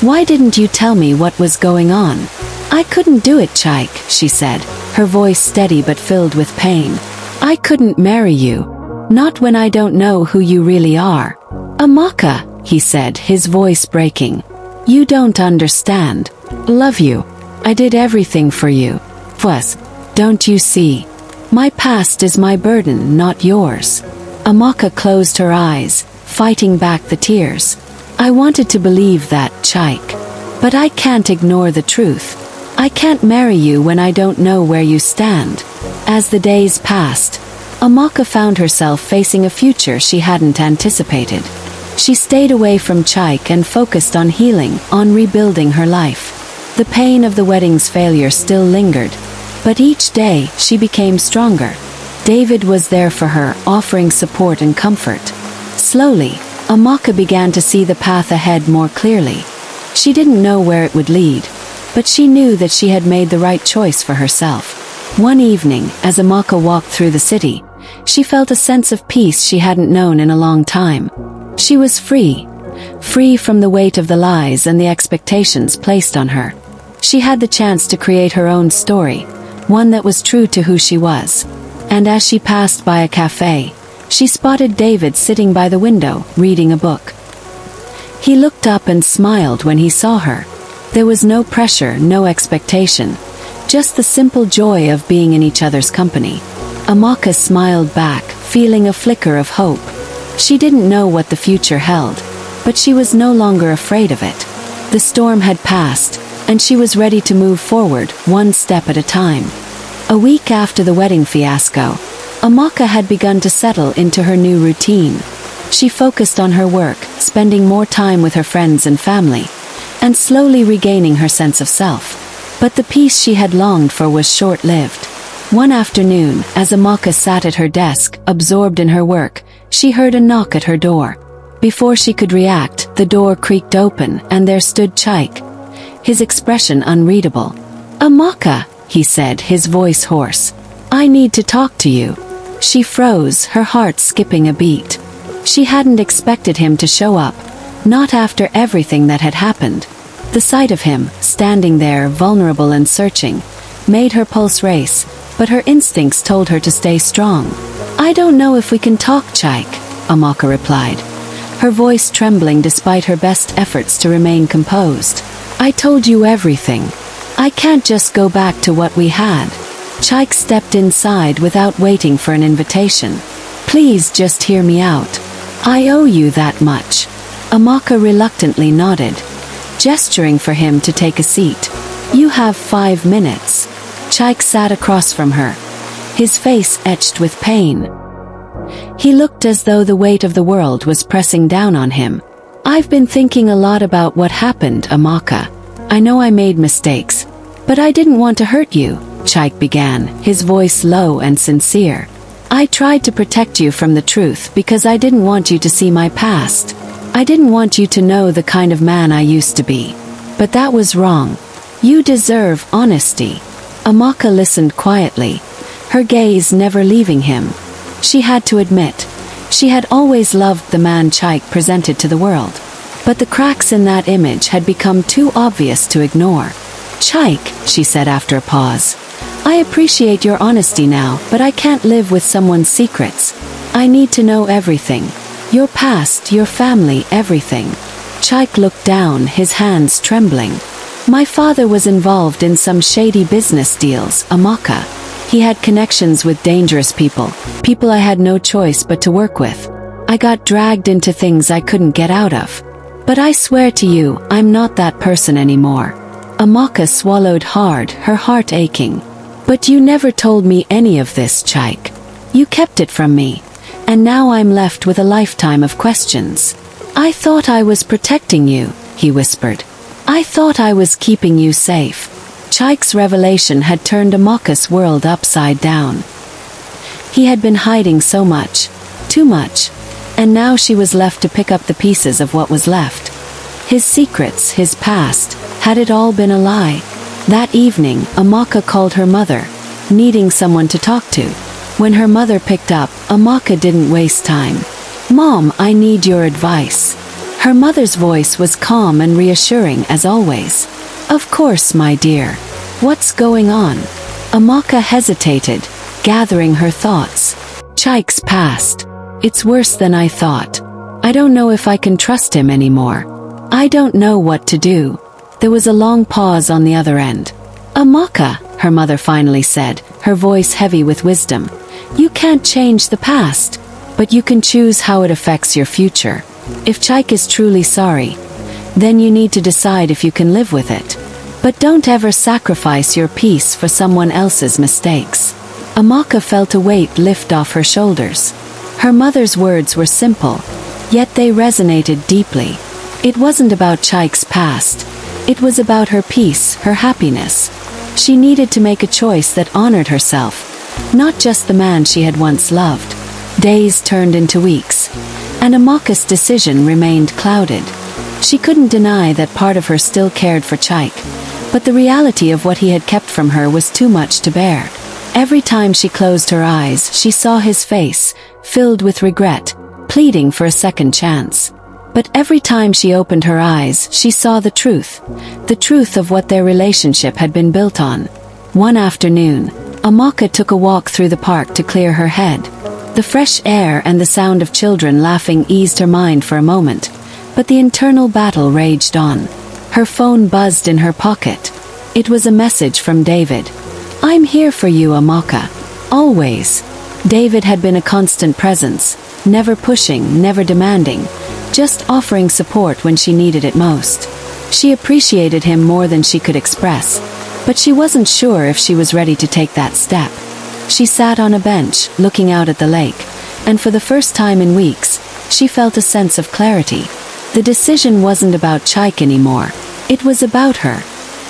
Why didn't you tell me what was going on?" "I couldn't do it, Chike," she said, her voice steady but filled with pain. "I couldn't marry you. Not when I don't know who you really are." "Amaka," he said, his voice breaking. "You don't understand. Love you. I did everything for you. Plus, don't you see? My past is my burden, not yours." Amaka closed her eyes, fighting back the tears. "I wanted to believe that, Chike. But I can't ignore the truth. I can't marry you when I don't know where you stand." As the days passed, Amaka found herself facing a future she hadn't anticipated. She stayed away from Chike and focused on healing, on rebuilding her life. The pain of the wedding's failure still lingered, but each day she became stronger. David was there for her, offering support and comfort. Slowly, Amaka began to see the path ahead more clearly. She didn't know where it would lead, but she knew that she had made the right choice for herself. One evening, as Amaka walked through the city, she felt a sense of peace she hadn't known in a long time. She was free from the weight of the lies and the expectations placed on her. She had the chance to create her own story, one that was true to who she was. And as she passed by a cafe, she spotted David sitting by the window, reading a book. He looked up and smiled when he saw her. There was no pressure, no expectation, just the simple joy of being in each other's company. Amaka smiled back, feeling a flicker of hope. She didn't know what the future held, but she was no longer afraid of it. The storm had passed, and she was ready to move forward, one step at a time. A week after the wedding fiasco, Amaka had begun to settle into her new routine. She focused on her work, spending more time with her friends and family, and slowly regaining her sense of self. But the peace she had longed for was short-lived. One afternoon, as Amaka sat at her desk, absorbed in her work, she heard a knock at her door. Before she could react, the door creaked open, and there stood Chike, his expression unreadable. "Amaka," he said, his voice hoarse. "I need to talk to you." She froze, her heart skipping a beat. She hadn't expected him to show up, not after everything that had happened. The sight of him, standing there, vulnerable and searching, made her pulse race, but her instincts told her to stay strong. "I don't know if we can talk, Chike," Amaka replied, her voice trembling despite her best efforts to remain composed. "I told you everything. I can't just go back to what we had." Chike stepped inside without waiting for an invitation. "Please just hear me out. I owe you that much." Amaka reluctantly nodded, gesturing for him to take a seat. "You have 5 minutes." Chike sat across from her, his face etched with pain. He looked as though the weight of the world was pressing down on him. "I've been thinking a lot about what happened, Amaka. I know I made mistakes, but I didn't want to hurt you," Chike began, his voice low and sincere. "I tried to protect you from the truth because I didn't want you to see my past. I didn't want you to know the kind of man I used to be. But that was wrong. You deserve honesty." Amaka listened quietly, her gaze never leaving him. She had to admit, she had always loved the man Chike presented to the world. But the cracks in that image had become too obvious to ignore. "Chike," she said after a pause, "I appreciate your honesty now, but I can't live with someone's secrets. I need to know everything. Your past, your family, everything. Chike looked down, his hands trembling. My father was involved in some shady business deals, Amaka. He had connections with dangerous people I had no choice but to work with. I got dragged into things I couldn't get out of. But I swear to you, I'm not that person anymore. Amaka swallowed hard, her heart aching. But you never told me any of this, Chike. You kept it from me. And now I'm left with a lifetime of questions. I thought I was protecting you, he whispered. I thought I was keeping you safe. Chike's revelation had turned Amaka's world upside down. He had been hiding so much, too much, and now she was left to pick up the pieces of what was left. His secrets, his past, had it all been a lie? That evening, Amaka called her mother, needing someone to talk to. When her mother picked up, Amaka didn't waste time. Mom, I need your advice. Her mother's voice was calm and reassuring as always. Of course, my dear. What's going on? Amaka hesitated, gathering her thoughts. Chike's past. It's worse than I thought. I don't know if I can trust him anymore. I don't know what to do. There was a long pause on the other end. Amaka, her mother finally said, her voice heavy with wisdom. You can't change the past, but you can choose how it affects your future. If Chike is truly sorry, then you need to decide if you can live with it. But don't ever sacrifice your peace for someone else's mistakes. Amaka felt a weight lift off her shoulders. Her mother's words were simple, yet they resonated deeply. It wasn't about Chike's past. It was about her peace, her happiness. She needed to make a choice that honored herself, not just the man she had once loved. Days turned into weeks, and Amaka's decision remained clouded. She couldn't deny that part of her still cared for Chike, but the reality of what he had kept from her was too much to bear. Every time she closed her eyes, she saw his face, filled with regret, pleading for a second chance. But every time she opened her eyes, she saw the truth of what their relationship had been built on. One afternoon, Amaka took a walk through the park to clear her head. The fresh air and the sound of children laughing eased her mind for a moment, but the internal battle raged on. Her phone buzzed in her pocket. It was a message from David. I'm here for you, Amaka. Always. David had been a constant presence, never pushing, never demanding, just offering support when she needed it most. She appreciated him more than she could express, but she wasn't sure if she was ready to take that step. She sat on a bench, looking out at the lake, and for the first time in weeks, she felt a sense of clarity. The decision wasn't about Chike anymore. It was about her.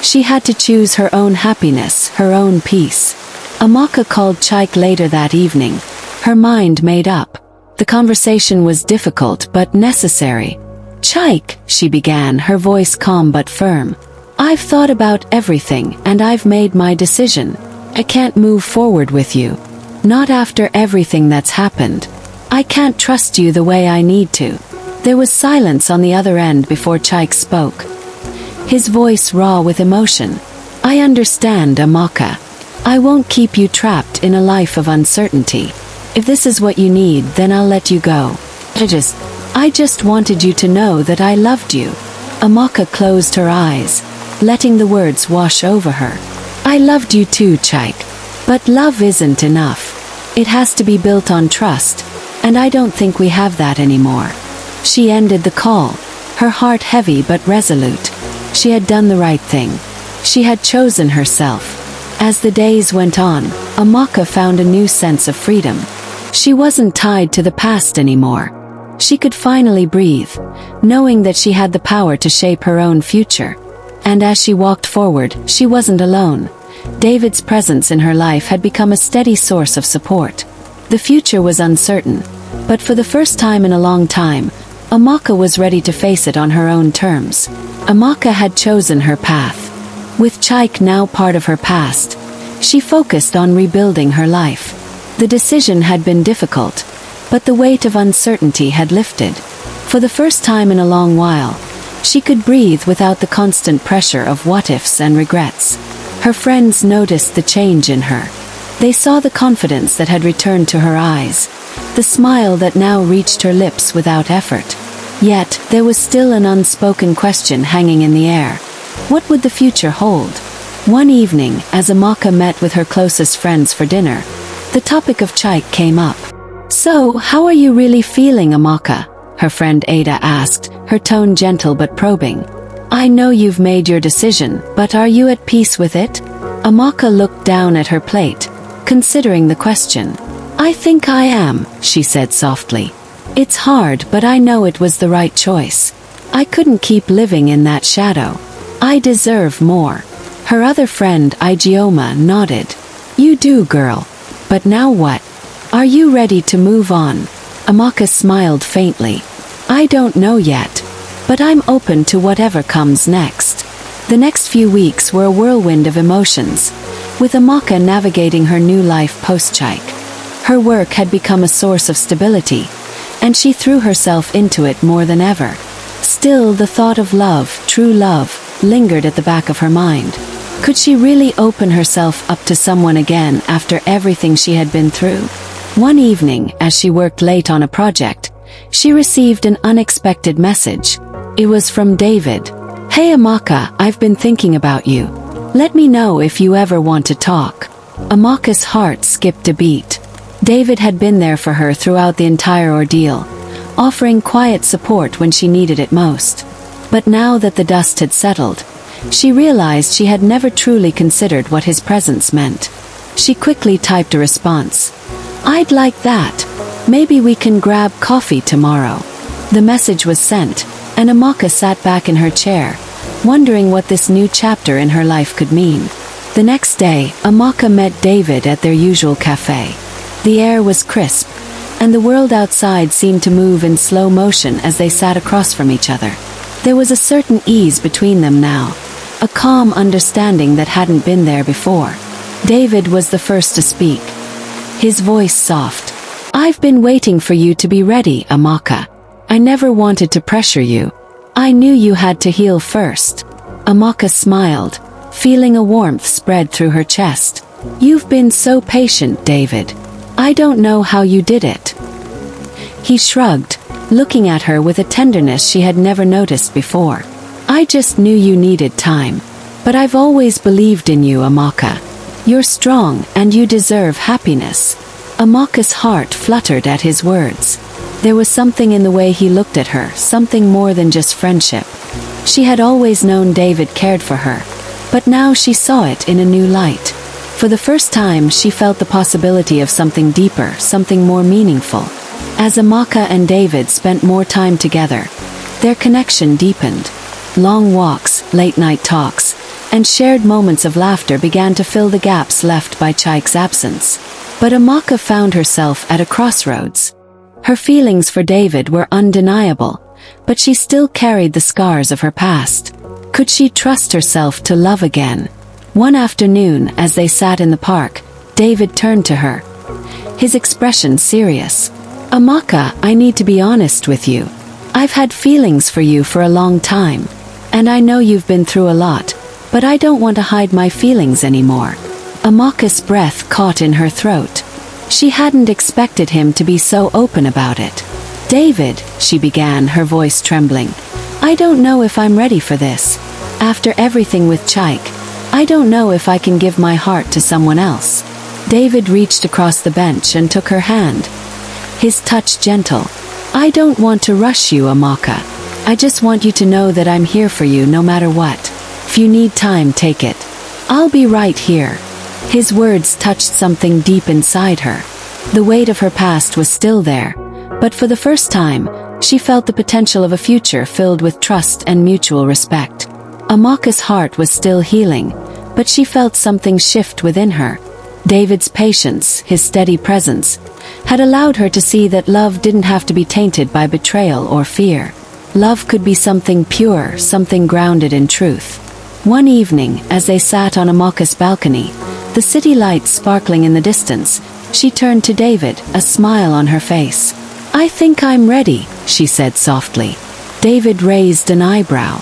She had to choose her own happiness, her own peace. Amaka called Chike later that evening, her mind made up. The conversation was difficult but necessary. Chike, she began, her voice calm but firm. I've thought about everything and I've made my decision. I can't move forward with you. Not after everything that's happened. I can't trust you the way I need to. There was silence on the other end before Chike spoke. His voice raw with emotion. I understand, Amaka. I won't keep you trapped in a life of uncertainty. If this is what you need, then I'll let you go. I just wanted you to know that I loved you. Amaka closed her eyes, letting the words wash over her. I loved you too, Chike. But love isn't enough. It has to be built on trust, and I don't think we have that anymore. She ended the call, her heart heavy but resolute. She had done the right thing. She had chosen herself. As the days went on, Amaka found a new sense of freedom. She wasn't tied to the past anymore. She could finally breathe, knowing that she had the power to shape her own future. And as she walked forward, she wasn't alone. David's presence in her life had become a steady source of support. The future was uncertain, but for the first time in a long time, Amaka was ready to face it on her own terms. Amaka had chosen her path. With Chike now part of her past, she focused on rebuilding her life. The decision had been difficult, but the weight of uncertainty had lifted. For the first time in a long while, she could breathe without the constant pressure of what-ifs and regrets. Her friends noticed the change in her. They saw the confidence that had returned to her eyes, the smile that now reached her lips without effort. Yet, there was still an unspoken question hanging in the air. What would the future hold? One evening, as Amaka met with her closest friends for dinner, the topic of Chike came up. "So, how are you really feeling, Amaka?" her friend Ada asked, her tone gentle but probing. "I know you've made your decision, but are you at peace with it?" Amaka looked down at her plate, considering the question. "I think I am," she said softly. "It's hard, but I know it was the right choice. I couldn't keep living in that shadow. I deserve more." Her other friend Ijeoma nodded. "You do, girl. But now what? Are you ready to move on?" Amaka smiled faintly. "I don't know yet. But I'm open to whatever comes next." The next few weeks were a whirlwind of emotions, with Amaka navigating her new life post-Chike. Her work had become a source of stability, and she threw herself into it more than ever. Still, the thought of love, true love, lingered at the back of her mind. Could she really open herself up to someone again after everything she had been through? One evening, as she worked late on a project, she received an unexpected message. It was from David. "Hey Amaka, I've been thinking about you. Let me know if you ever want to talk." Amaka's heart skipped a beat. David had been there for her throughout the entire ordeal, offering quiet support when she needed it most. But now that the dust had settled, she realized she had never truly considered what his presence meant. She quickly typed a response. "I'd like that. Maybe we can grab coffee tomorrow." The message was sent, and Amaka sat back in her chair, wondering what this new chapter in her life could mean. The next day, Amaka met David at their usual cafe. The air was crisp, and the world outside seemed to move in slow motion as they sat across from each other. There was a certain ease between them now, a calm understanding that hadn't been there before. David was the first to speak, his voice soft. "I've been waiting for you to be ready, Amaka. I never wanted to pressure you. I knew you had to heal first." Amaka smiled, feeling a warmth spread through her chest. "You've been so patient, David. I don't know how you did it." He shrugged, looking at her with a tenderness she had never noticed before. "I just knew you needed time. But I've always believed in you, Amaka. You're strong, and you deserve happiness." Amaka's heart fluttered at his words. There was something in the way he looked at her, something more than just friendship. She had always known David cared for her, but now she saw it in a new light. For the first time, she felt the possibility of something deeper, something more meaningful. As Amaka and David spent more time together, their connection deepened. Long walks, late-night talks, and shared moments of laughter began to fill the gaps left by Chike's absence. But Amaka found herself at a crossroads. Her feelings for David were undeniable, but she still carried the scars of her past. Could she trust herself to love again? One afternoon, as they sat in the park, David turned to her, his expression serious. "Amaka, I need to be honest with you. I've had feelings for you for a long time, and I know you've been through a lot, but I don't want to hide my feelings anymore." Amaka's breath caught in her throat. She hadn't expected him to be so open about it. "David," she began, her voice trembling, "I don't know if I'm ready for this. After everything with Chike, I don't know if I can give my heart to someone else." David reached across the bench and took her hand, his touch gentle. "I don't want to rush you, Amaka. I just want you to know that I'm here for you no matter what. If you need time, take it. I'll be right here." His words touched something deep inside her. The weight of her past was still there, but for the first time, she felt the potential of a future filled with trust and mutual respect. Amaka's heart was still healing, but she felt something shift within her. David's patience, his steady presence, had allowed her to see that love didn't have to be tainted by betrayal or fear. Love could be something pure, something grounded in truth. One evening, as they sat on Amaka's balcony, the city lights sparkling in the distance, she turned to David, a smile on her face. "I think I'm ready," she said softly. David raised an eyebrow.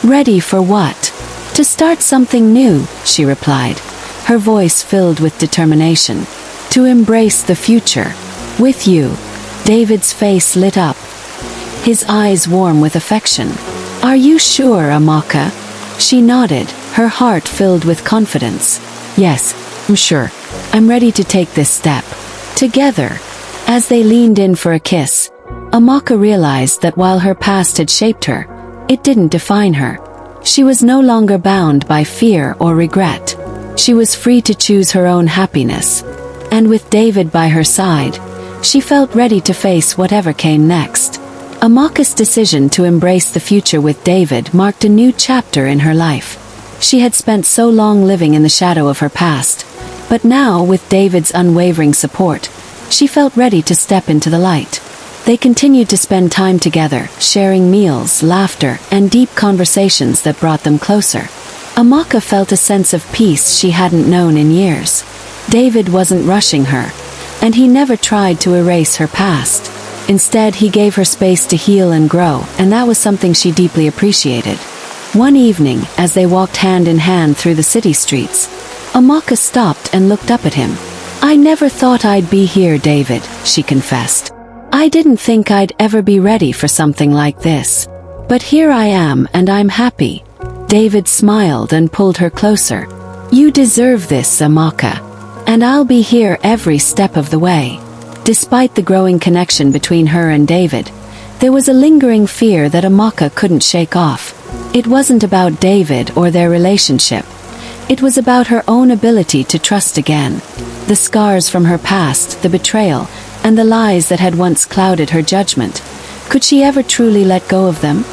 "Ready for what?" "To start something new," she replied, her voice filled with determination. To embrace the future. With you. David's face lit up, his eyes warm with affection. Are you sure, Amaka? She nodded, her heart filled with confidence. Yes, I'm sure. I'm ready to take this step. Together. As they leaned in for a kiss, Amaka realized that while her past had shaped her, it didn't define her. She was no longer bound by fear or regret. She was free to choose her own happiness. And with David by her side, she felt ready to face whatever came next. Amaka's decision to embrace the future with David marked a new chapter in her life. She had spent so long living in the shadow of her past, but now, with David's unwavering support, she felt ready to step into the light. They continued to spend time together, sharing meals, laughter, and deep conversations that brought them closer. Amaka felt a sense of peace she hadn't known in years. David wasn't rushing her, and he never tried to erase her past. Instead, he gave her space to heal and grow, and that was something she deeply appreciated. One evening, as they walked hand in hand through the city streets, Amaka stopped and looked up at him. I never thought I'd be here, David, she confessed. I didn't think I'd ever be ready for something like this. But here I am, and I'm happy. David smiled and pulled her closer. You deserve this, Amaka. And I'll be here every step of the way. Despite the growing connection between her and David, there was a lingering fear that Amaka couldn't shake off. It wasn't about David or their relationship. It was about her own ability to trust again. The scars from her past, the betrayal, and the lies that had once clouded her judgment. Could she ever truly let go of them?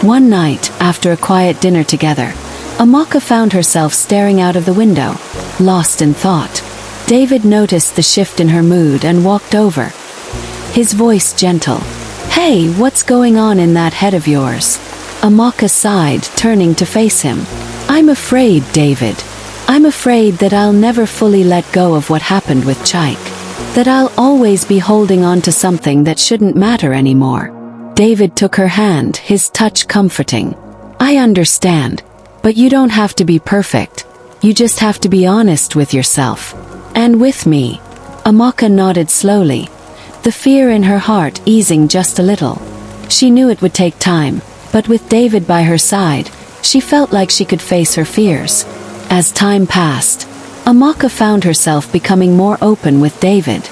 One night, after a quiet dinner together, Amaka found herself staring out of the window, lost in thought. David noticed the shift in her mood and walked over, his voice gentle. Hey, what's going on in that head of yours? Amaka sighed, turning to face him. I'm afraid, David. I'm afraid that I'll never fully let go of what happened with Chike. That I'll always be holding on to something that shouldn't matter anymore. David took her hand, his touch comforting. I understand. But you don't have to be perfect. You just have to be honest with yourself. And with me. Amaka nodded slowly, the fear in her heart easing just a little. She knew it would take time, but with David by her side, she felt like she could face her fears. As time passed, Amaka found herself becoming more open with David.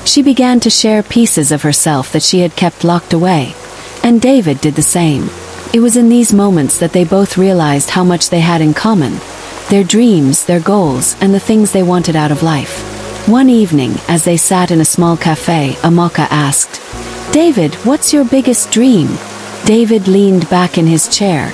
She began to share pieces of herself that she had kept locked away, and David did the same. It was in these moments that they both realized how much they had in common. Their dreams, their goals, and the things they wanted out of life. One evening, as they sat in a small cafe, Amaka asked, David, what's your biggest dream? David leaned back in his chair,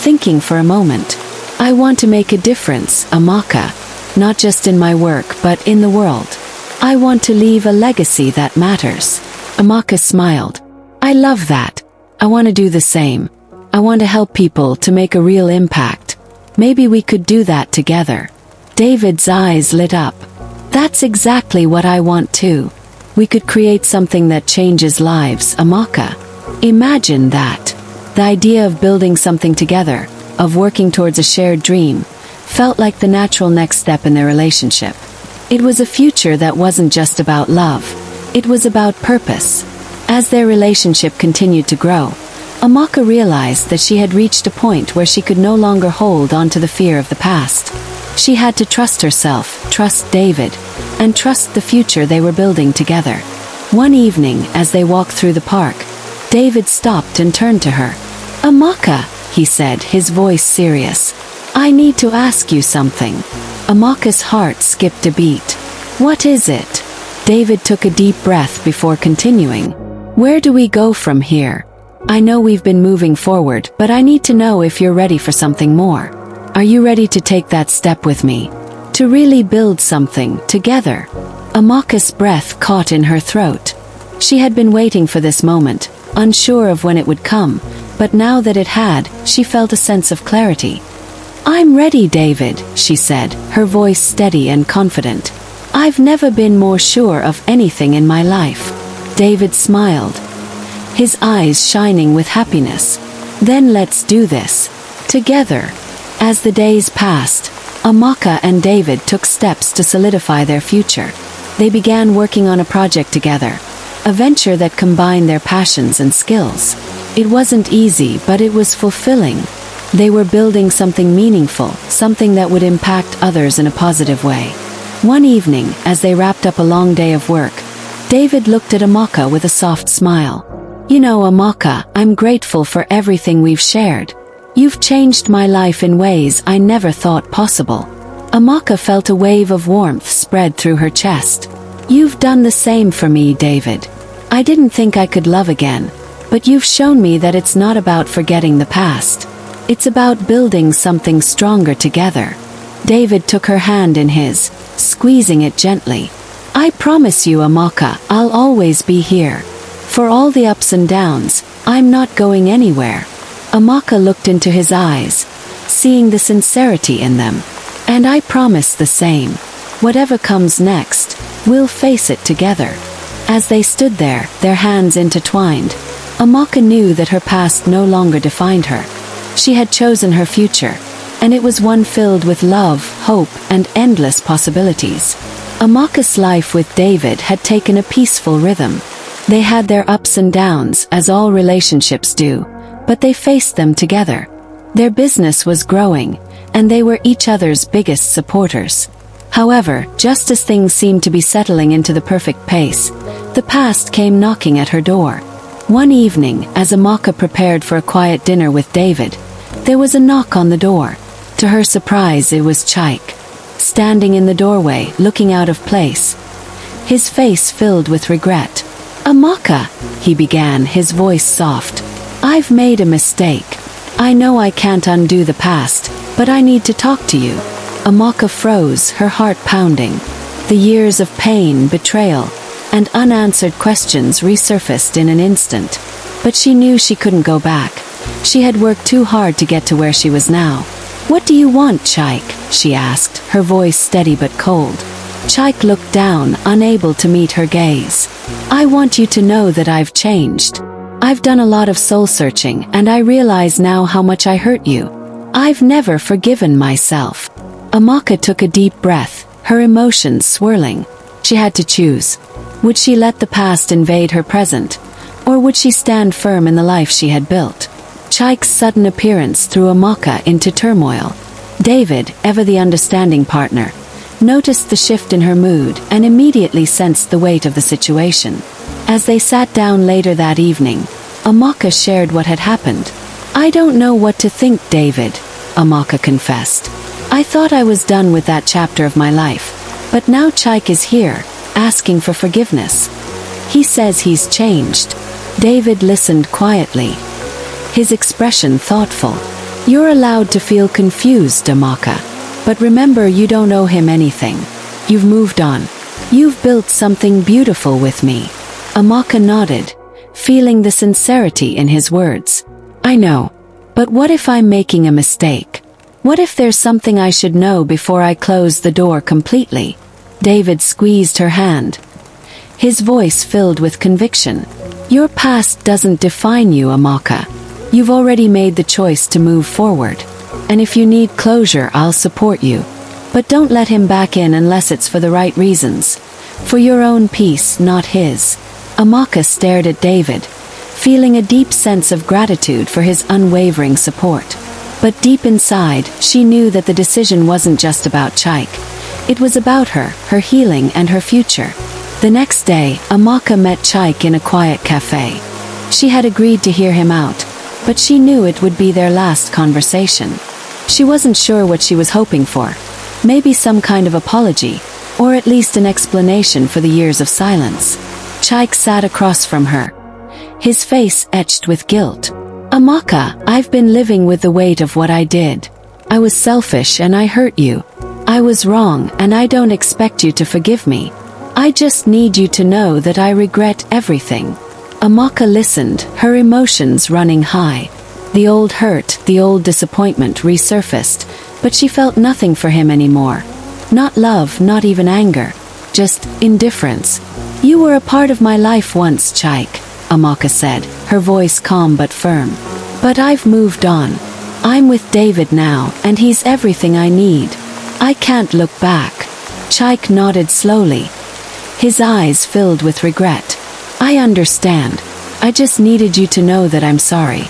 thinking for a moment. I want to make a difference, Amaka. Not just in my work, but in the world. I want to leave a legacy that matters. Amaka smiled. I love that. I want to do the same. I want to help people, to make a real impact. Maybe we could do that together. David's eyes lit up. That's exactly what I want too. We could create something that changes lives, Amaka. Imagine that. The idea of building something together, of working towards a shared dream, felt like the natural next step in their relationship. It was a future that wasn't just about love. It was about purpose. As their relationship continued to grow, Amaka realized that she had reached a point where she could no longer hold on to the fear of the past. She had to trust herself, trust David, and trust the future they were building together. One evening, as they walked through the park, David stopped and turned to her. Amaka, he said, his voice serious. I need to ask you something. Amaka's heart skipped a beat. What is it? David took a deep breath before continuing. Where do we go from here? I know we've been moving forward, but I need to know if you're ready for something more. Are you ready to take that step with me? To really build something together? Amaka's breath caught in her throat. She had been waiting for this moment, unsure of when it would come, but now that it had, she felt a sense of clarity. I'm ready, David, she said, her voice steady and confident. I've never been more sure of anything in my life. David smiled, his eyes shining with happiness. Then let's do this. Together. As the days passed, Amaka and David took steps to solidify their future. They began working on a project together, a venture that combined their passions and skills. It wasn't easy, but it was fulfilling. They were building something meaningful, something that would impact others in a positive way. One evening, as they wrapped up a long day of work, David looked at Amaka with a soft smile. "You know, Amaka, I'm grateful for everything we've shared. You've changed my life in ways I never thought possible." Amaka felt a wave of warmth spread through her chest. "You've done the same for me, David. I didn't think I could love again, but you've shown me that it's not about forgetting the past. It's about building something stronger together." David took her hand in his, squeezing it gently. "I promise you, Amaka, I'll always be here. For all the ups and downs, I'm not going anywhere." Amaka looked into his eyes, seeing the sincerity in them. "And I promise the same. Whatever comes next, we'll face it together." As they stood there, their hands intertwined, Amaka knew that her past no longer defined her. She had chosen her future, and it was one filled with love, hope, and endless possibilities. Amaka's life with David had taken a peaceful rhythm. They had their ups and downs, as all relationships do, but they faced them together. Their business was growing, and they were each other's biggest supporters. However, just as things seemed to be settling into the perfect pace, the past came knocking at her door. One evening, as Amaka prepared for a quiet dinner with David, there was a knock on the door. To her surprise, it was Chike, standing in the doorway, looking out of place, his face filled with regret. "Amaka," he began, his voice soft, "I've made a mistake. I know I can't undo the past, but I need to talk to you." Amaka froze, her heart pounding. The years of pain, betrayal, and unanswered questions resurfaced in an instant. But she knew she couldn't go back. She had worked too hard to get to where she was now. "What do you want, Chike?" she asked, her voice steady but cold. Chike looked down, unable to meet her gaze. "I want you to know that I've changed. I've done a lot of soul-searching, and I realize now how much I hurt you. I've never forgiven myself." Amaka took a deep breath, her emotions swirling. She had to choose. Would she let the past invade her present, or would she stand firm in the life she had built? Chike's sudden appearance threw Amaka into turmoil. David, ever the understanding partner, noticed the shift in her mood and immediately sensed the weight of the situation. As they sat down later that evening, Amaka shared what had happened. "I don't know what to think, David," Amaka confessed. "I thought I was done with that chapter of my life, but now Chike is here, asking for forgiveness. He says he's changed." David listened quietly, his expression thoughtful. "You're allowed to feel confused, Amaka. But remember, you don't owe him anything. You've moved on. You've built something beautiful with me." Amaka nodded, feeling the sincerity in his words. "I know. But what if I'm making a mistake? What if there's something I should know before I close the door completely?" David squeezed her hand, his voice filled with conviction. "Your past doesn't define you, Amaka. You've already made the choice to move forward. And if you need closure, I'll support you. But don't let him back in unless it's for the right reasons. For your own peace, not his." Amaka stared at David, feeling a deep sense of gratitude for his unwavering support. But deep inside, she knew that the decision wasn't just about Chike. It was about her, her healing, and her future. The next day, Amaka met Chike in a quiet cafe. She had agreed to hear him out, but she knew it would be their last conversation. She wasn't sure what she was hoping for. Maybe some kind of apology, or at least an explanation for the years of silence. Chike sat across from her, his face etched with guilt. "Amaka, I've been living with the weight of what I did. I was selfish and I hurt you. I was wrong and I don't expect you to forgive me. I just need you to know that I regret everything." Amaka listened, her emotions running high. The old hurt, the old disappointment resurfaced, but she felt nothing for him anymore. Not love, not even anger. Just indifference. "You were a part of my life once, Chike," Amaka said, her voice calm but firm. "But I've moved on. I'm with David now, and he's everything I need." I can't look back. Chike nodded slowly, his eyes filled with regret. I understand. I just needed you to know that I'm sorry.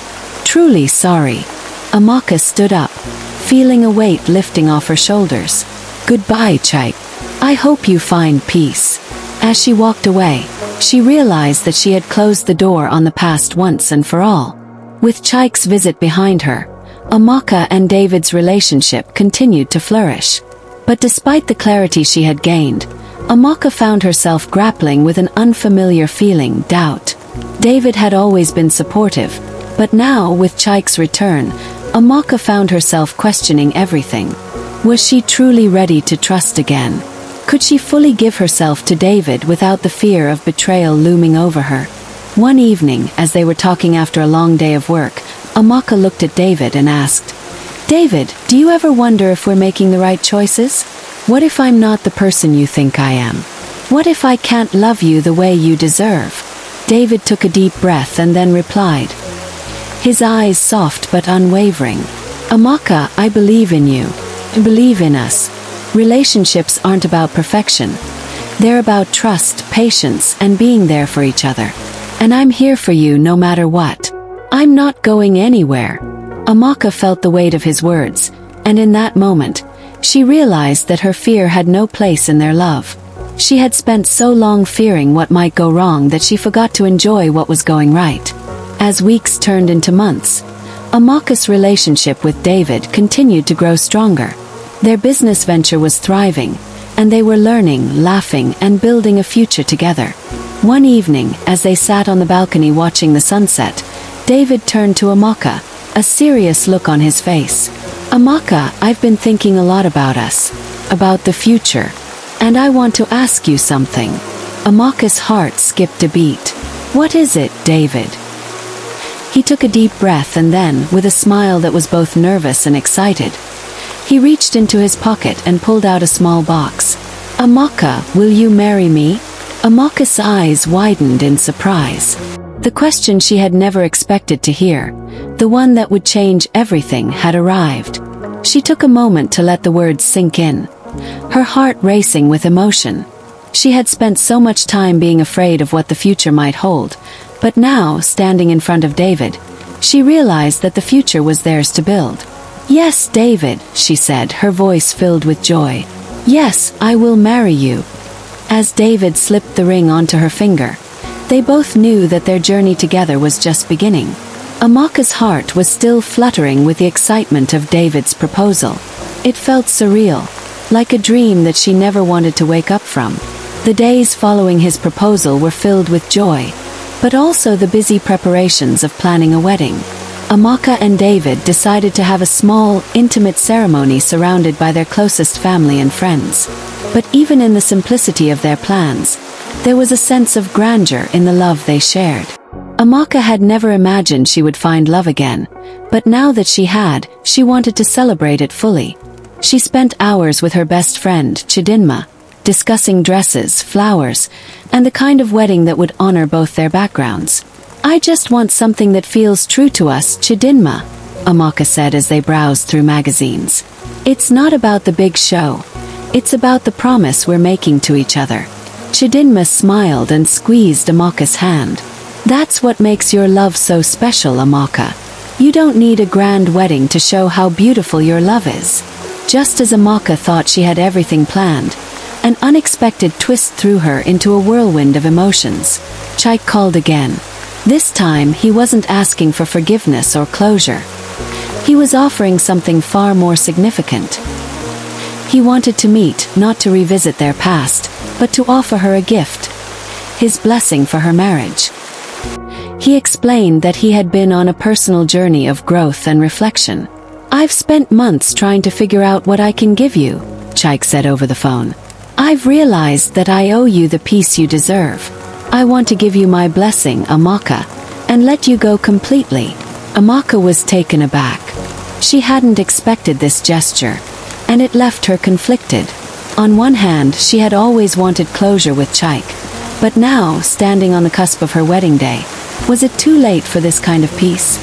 Truly sorry. Amaka stood up, feeling a weight lifting off her shoulders. Goodbye, Chike. I hope you find peace. As she walked away, she realized that she had closed the door on the past once and for all. With Chike's visit behind her, Amaka and David's relationship continued to flourish. But despite the clarity she had gained, Amaka found herself grappling with an unfamiliar feeling, doubt. David had always been supportive, but now, with Chike's return, Amaka found herself questioning everything. Was she truly ready to trust again? Could she fully give herself to David without the fear of betrayal looming over her? One evening, as they were talking after a long day of work, Amaka looked at David and asked, David, do you ever wonder if we're making the right choices? What if I'm not the person you think I am? What if I can't love you the way you deserve? David took a deep breath and then replied, his eyes soft but unwavering. Amaka, I believe in you. I believe in us. Relationships aren't about perfection. They're about trust, patience, and being there for each other. And I'm here for you no matter what. I'm not going anywhere. Amaka felt the weight of his words, and in that moment, she realized that her fear had no place in their love. She had spent so long fearing what might go wrong that she forgot to enjoy what was going right. As weeks turned into months, Amaka's relationship with David continued to grow stronger. Their business venture was thriving, and they were learning, laughing, and building a future together. One evening, as they sat on the balcony watching the sunset, David turned to Amaka, a serious look on his face. Amaka, I've been thinking a lot about us, about the future, and I want to ask you something. Amaka's heart skipped a beat. What is it, David? He took a deep breath and then, with a smile that was both nervous and excited, he reached into his pocket and pulled out a small box. Amaka, will you marry me? Amaka's eyes widened in surprise. The question she had never expected to hear, the one that would change everything, had arrived. She took a moment to let the words sink in, her heart racing with emotion. She had spent so much time being afraid of what the future might hold, but now, standing in front of David, she realized that the future was theirs to build. Yes, David, she said, her voice filled with joy. Yes, I will marry you. As David slipped the ring onto her finger, they both knew that their journey together was just beginning. Amaka's heart was still fluttering with the excitement of David's proposal. It felt surreal, like a dream that she never wanted to wake up from. The days following his proposal were filled with joy, but also the busy preparations of planning a wedding. Amaka and David decided to have a small, intimate ceremony surrounded by their closest family and friends. But even in the simplicity of their plans, there was a sense of grandeur in the love they shared. Amaka had never imagined she would find love again, but now that she had, she wanted to celebrate it fully. She spent hours with her best friend, Chidinma, discussing dresses, flowers, and the kind of wedding that would honor both their backgrounds. I just want something that feels true to us, Chidinma, Amaka said as they browsed through magazines. It's not about the big show. It's about the promise we're making to each other. Chidinma smiled and squeezed Amaka's hand. That's what makes your love so special, Amaka. You don't need a grand wedding to show how beautiful your love is. Just as Amaka thought she had everything planned, an unexpected twist threw her into a whirlwind of emotions. Chike called again. This time, he wasn't asking for forgiveness or closure. He was offering something far more significant. He wanted to meet, not to revisit their past, but to offer her a gift. His blessing for her marriage. He explained that he had been on a personal journey of growth and reflection. I've spent months trying to figure out what I can give you, Chike said over the phone. I've realized that I owe you the peace you deserve. I want to give you my blessing, Amaka, and let you go completely. Amaka was taken aback. She hadn't expected this gesture, and it left her conflicted. On one hand, she had always wanted closure with Chike, but now, standing on the cusp of her wedding day, was it too late for this kind of peace?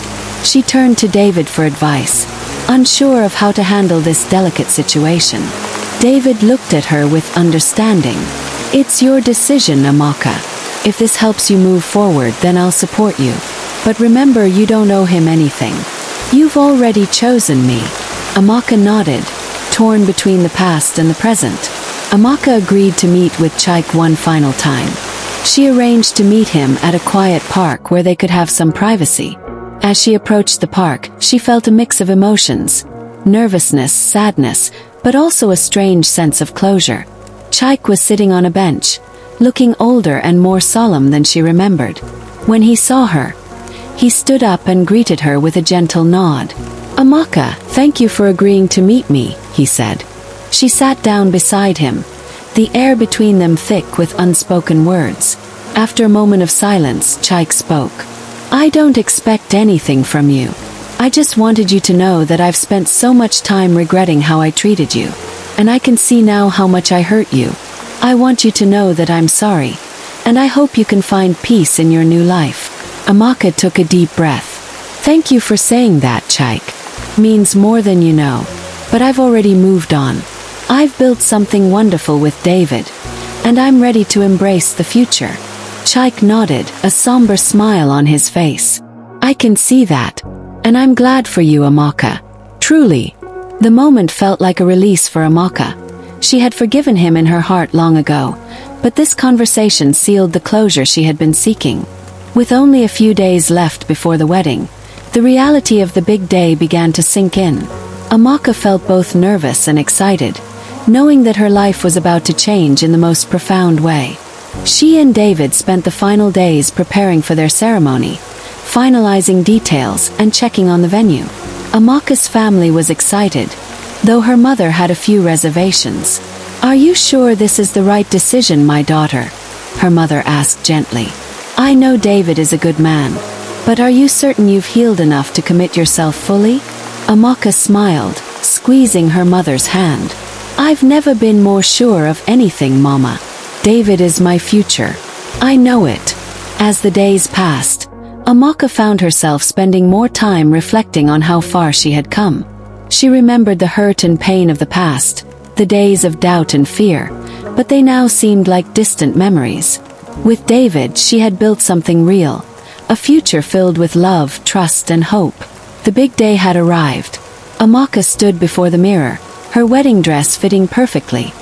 She turned to David for advice, unsure of how to handle this delicate situation. David looked at her with understanding. It's your decision, Amaka. If this helps you move forward, then I'll support you. But remember, you don't owe him anything. You've already chosen me. Amaka nodded, torn between the past and the present. Amaka agreed to meet with Chike one final time. She arranged to meet him at a quiet park where they could have some privacy. As she approached the park, she felt a mix of emotions. Nervousness, sadness, but also a strange sense of closure. Chike was sitting on a bench, looking older and more solemn than she remembered. When he saw her, he stood up and greeted her with a gentle nod. Amaka, thank you for agreeing to meet me, he said. She sat down beside him, the air between them thick with unspoken words. After a moment of silence, Chike spoke. I don't expect anything from you. I just wanted you to know that I've spent so much time regretting how I treated you. And I can see now how much I hurt you. I want you to know that I'm sorry. And I hope you can find peace in your new life. Amaka took a deep breath. Thank you for saying that, Chike. Means more than you know. But I've already moved on. I've built something wonderful with David. And I'm ready to embrace the future. Chike nodded, a somber smile on his face. I can see that. And I'm glad for you, Amaka. Truly. The moment felt like a release for Amaka. She had forgiven him in her heart long ago, but this conversation sealed the closure she had been seeking. With only a few days left before the wedding, the reality of the big day began to sink in. Amaka felt both nervous and excited, knowing that her life was about to change in the most profound way. She and David spent the final days preparing for their ceremony, finalizing details and checking on the venue. Amaka's family was excited, though her mother had a few reservations. Are you sure this is the right decision, my daughter? Her mother asked gently. I know David is a good man, but are you certain you've healed enough to commit yourself fully? Amaka smiled, squeezing her mother's hand. I've never been more sure of anything, Mama. David is my future. I know it. As the days passed, Amaka found herself spending more time reflecting on how far she had come. She remembered the hurt and pain of the past, the days of doubt and fear, but they now seemed like distant memories. With David, she had built something real, a future filled with love, trust, and hope. The big day had arrived. Amaka stood before the mirror, her wedding dress fitting perfectly,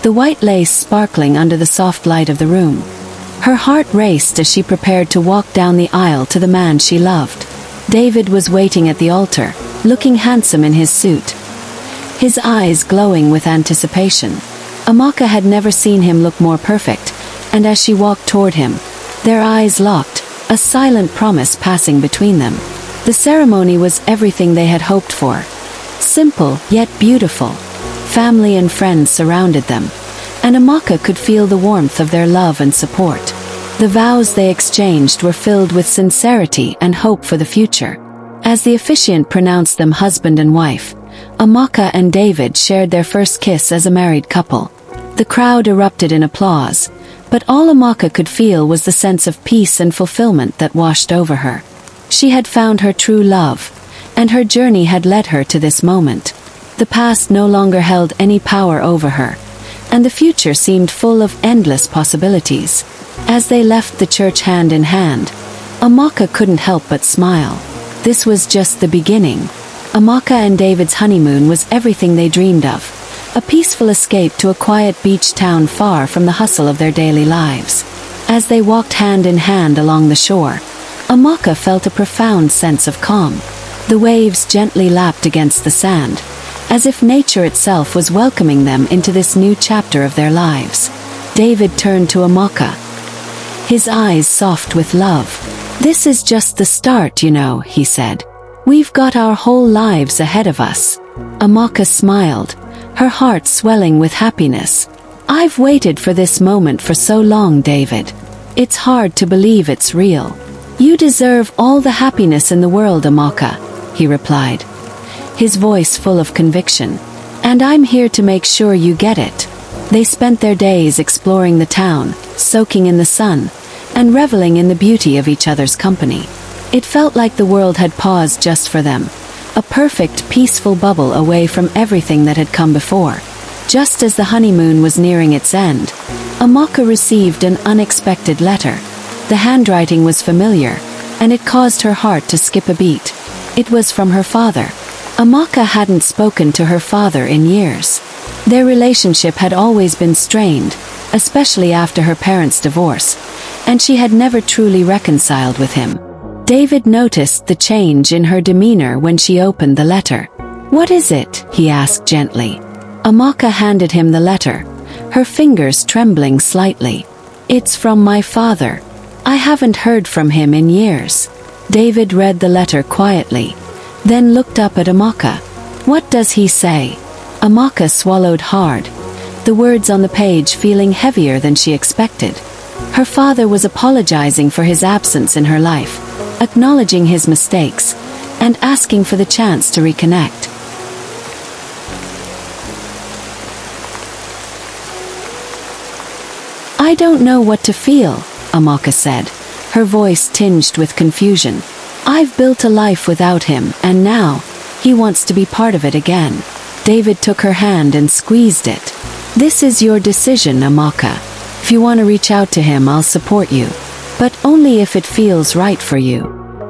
the white lace sparkling under the soft light of the room. Her heart raced as she prepared to walk down the aisle to the man she loved. David was waiting at the altar, looking handsome in his suit, his eyes glowing with anticipation. Amaka had never seen him look more perfect, and as she walked toward him, their eyes locked, a silent promise passing between them. The ceremony was everything they had hoped for. Simple, yet beautiful. Family and friends surrounded them, and Amaka could feel the warmth of their love and support. The vows they exchanged were filled with sincerity and hope for the future. As the officiant pronounced them husband and wife, Amaka and David shared their first kiss as a married couple. The crowd erupted in applause, but all Amaka could feel was the sense of peace and fulfillment that washed over her. She had found her true love, and her journey had led her to this moment. The past no longer held any power over her, and the future seemed full of endless possibilities. As they left the church hand in hand, Amaka couldn't help but smile. This was just the beginning. Amaka and David's honeymoon was everything they dreamed of, a peaceful escape to a quiet beach town far from the hustle of their daily lives. As they walked hand in hand along the shore, Amaka felt a profound sense of calm. The waves gently lapped against the sand, as if nature itself was welcoming them into this new chapter of their lives. David turned to Amaka, his eyes soft with love. This is just the start, you know, he said. We've got our whole lives ahead of us. Amaka smiled, her heart swelling with happiness. I've waited for this moment for so long, David. It's hard to believe it's real. You deserve all the happiness in the world, Amaka, he replied, his voice full of conviction. And I'm here to make sure you get it. They spent their days exploring the town, soaking in the sun, and reveling in the beauty of each other's company. It felt like the world had paused just for them, a perfect, peaceful bubble away from everything that had come before. Just as the honeymoon was nearing its end, Amaka received an unexpected letter. The handwriting was familiar, and it caused her heart to skip a beat. It was from her father. Amaka hadn't spoken to her father in years. Their relationship had always been strained, especially after her parents' divorce, and she had never truly reconciled with him. David noticed the change in her demeanor when she opened the letter. "What is it?" he asked gently. Amaka handed him the letter, her fingers trembling slightly. "It's from my father. I haven't heard from him in years." David read the letter quietly, then looked up at Amaka. "What does he say?" Amaka swallowed hard, the words on the page feeling heavier than she expected. Her father was apologizing for his absence in her life, acknowledging his mistakes, and asking for the chance to reconnect. "I don't know what to feel," Amaka said, her voice tinged with confusion. "I've built a life without him, and now, he wants to be part of it again." David took her hand and squeezed it. "This is your decision, Amaka. If you want to reach out to him, I'll support you. But only if it feels right for you."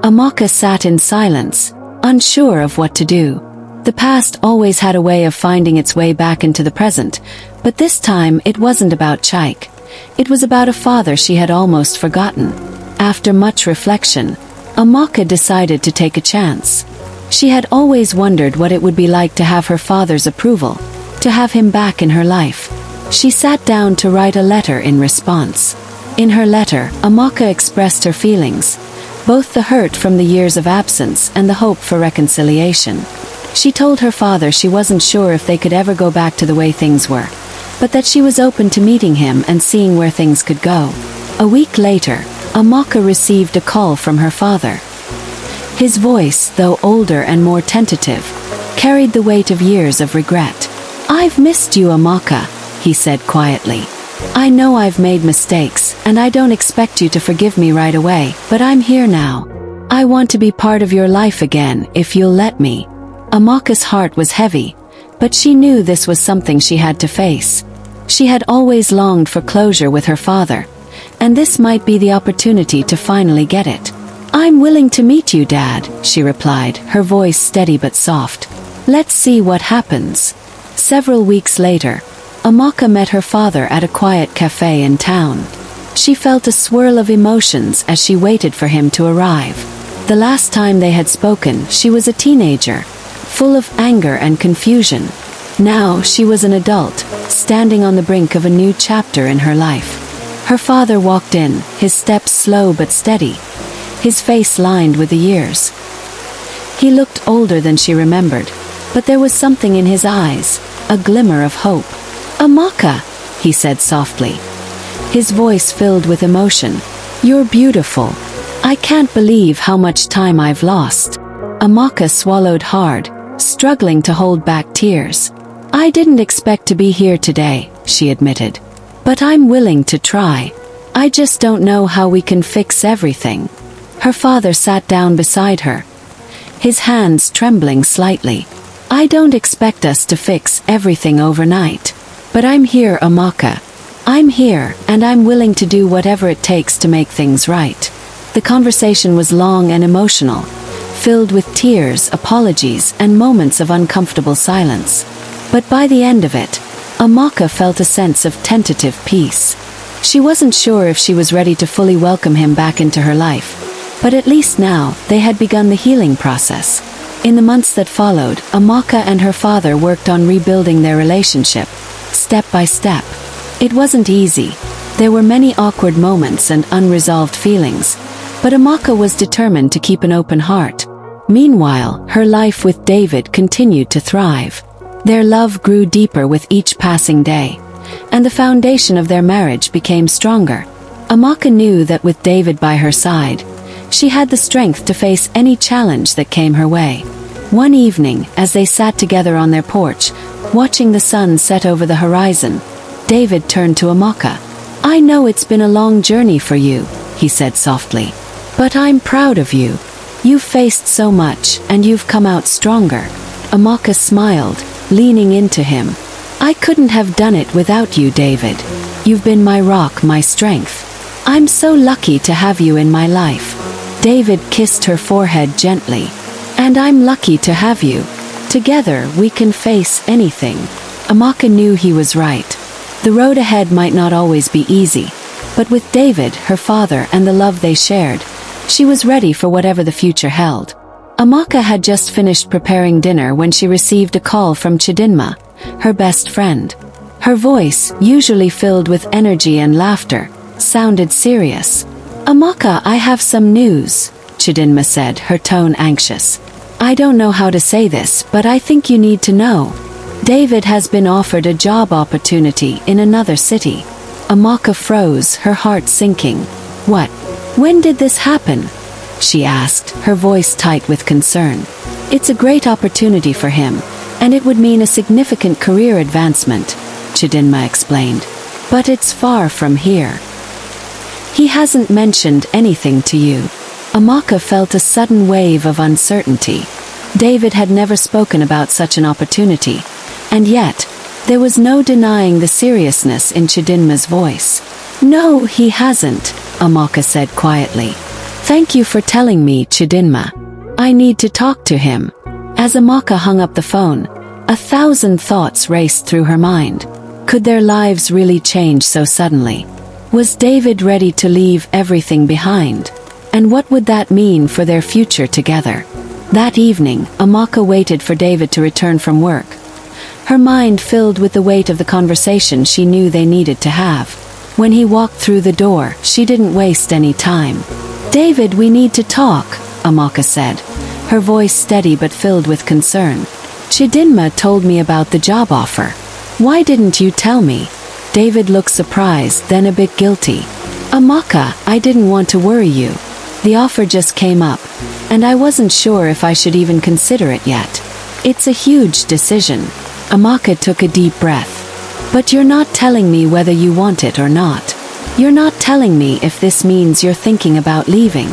Amaka sat in silence, unsure of what to do. The past always had a way of finding its way back into the present, but this time it wasn't about Chike. It was about a father she had almost forgotten. After much reflection, Amaka decided to take a chance. She had always wondered what it would be like to have her father's approval, to have him back in her life. She sat down to write a letter in response. In her letter, Amaka expressed her feelings, both the hurt from the years of absence and the hope for reconciliation. She told her father she wasn't sure if they could ever go back to the way things were, but that she was open to meeting him and seeing where things could go. A week later, Amaka received a call from her father. His voice, though older and more tentative, carried the weight of years of regret. "I've missed you, Amaka," he said quietly. "I know I've made mistakes, and I don't expect you to forgive me right away, but I'm here now. I want to be part of your life again, if you'll let me." Amaka's heart was heavy, but she knew this was something she had to face. She had always longed for closure with her father, and this might be the opportunity to finally get it. "I'm willing to meet you, Dad," she replied, her voice steady but soft. "Let's see what happens." Several weeks later, Amaka met her father at a quiet cafe in town. She felt a swirl of emotions as she waited for him to arrive. The last time they had spoken, she was a teenager, full of anger and confusion. Now she was an adult, standing on the brink of a new chapter in her life. Her father walked in, his steps slow but steady, his face lined with the years. He looked older than she remembered, but there was something in his eyes, a glimmer of hope. "Amaka," he said softly, his voice filled with emotion. "You're beautiful. I can't believe how much time I've lost." Amaka swallowed hard, struggling to hold back tears. "I didn't expect to be here today," she admitted. "But I'm willing to try. I just don't know how we can fix everything." Her father sat down beside her, his hands trembling slightly. "I don't expect us to fix everything overnight. But I'm here, Amaka. I'm here, and I'm willing to do whatever it takes to make things right." The conversation was long and emotional, filled with tears, apologies, and moments of uncomfortable silence. But by the end of it, Amaka felt a sense of tentative peace. She wasn't sure if she was ready to fully welcome him back into her life, but at least now, they had begun the healing process. In the months that followed, Amaka and her father worked on rebuilding their relationship, step by step. It wasn't easy. There were many awkward moments and unresolved feelings, but Amaka was determined to keep an open heart. Meanwhile, her life with David continued to thrive. Their love grew deeper with each passing day, and the foundation of their marriage became stronger. Amaka knew that with David by her side, she had the strength to face any challenge that came her way. One evening, as they sat together on their porch, watching the sun set over the horizon, David turned to Amaka. "I know it's been a long journey for you," he said softly, "but I'm proud of you. You've faced so much, and you've come out stronger." Amaka smiled, leaning into him. I couldn't have done it without you, David. You've been my rock, my strength. I'm so lucky to have you in my life. David kissed her forehead gently. And I'm lucky to have you. Together we can face anything. Amaka knew he was right. The road ahead might not always be easy, but with David, her father, and the love they shared, she was ready for whatever the future held. Amaka had just finished preparing dinner when she received a call from Chidinma, her best friend. Her voice, usually filled with energy and laughter, sounded serious. Amaka, I have some news, Chidinma said, her tone anxious. I don't know how to say this, but I think you need to know. David has been offered a job opportunity in another city. Amaka froze, her heart sinking. What? When did this happen? She asked, her voice tight with concern. It's a great opportunity for him, and it would mean a significant career advancement, Chidinma explained. But it's far from here. He hasn't mentioned anything to you. Amaka felt a sudden wave of uncertainty. David had never spoken about such an opportunity, and yet, there was no denying the seriousness in Chidinma's voice. No, he hasn't, Amaka said quietly. Thank you for telling me, Chidinma. I need to talk to him. As Amaka hung up the phone, 1,000 thoughts raced through her mind. Could their lives really change so suddenly? Was David ready to leave everything behind? And what would that mean for their future together? That evening, Amaka waited for David to return from work. Her mind filled with the weight of the conversation she knew they needed to have. When he walked through the door, she didn't waste any time. David, we need to talk, Amaka said, her voice steady but filled with concern. Chidinma told me about the job offer. Why didn't you tell me? David looked surprised, then a bit guilty. Amaka, I didn't want to worry you. The offer just came up, and I wasn't sure if I should even consider it yet. It's a huge decision. Amaka took a deep breath. But you're not telling me whether you want it or not. You're not telling me if this means you're thinking about leaving.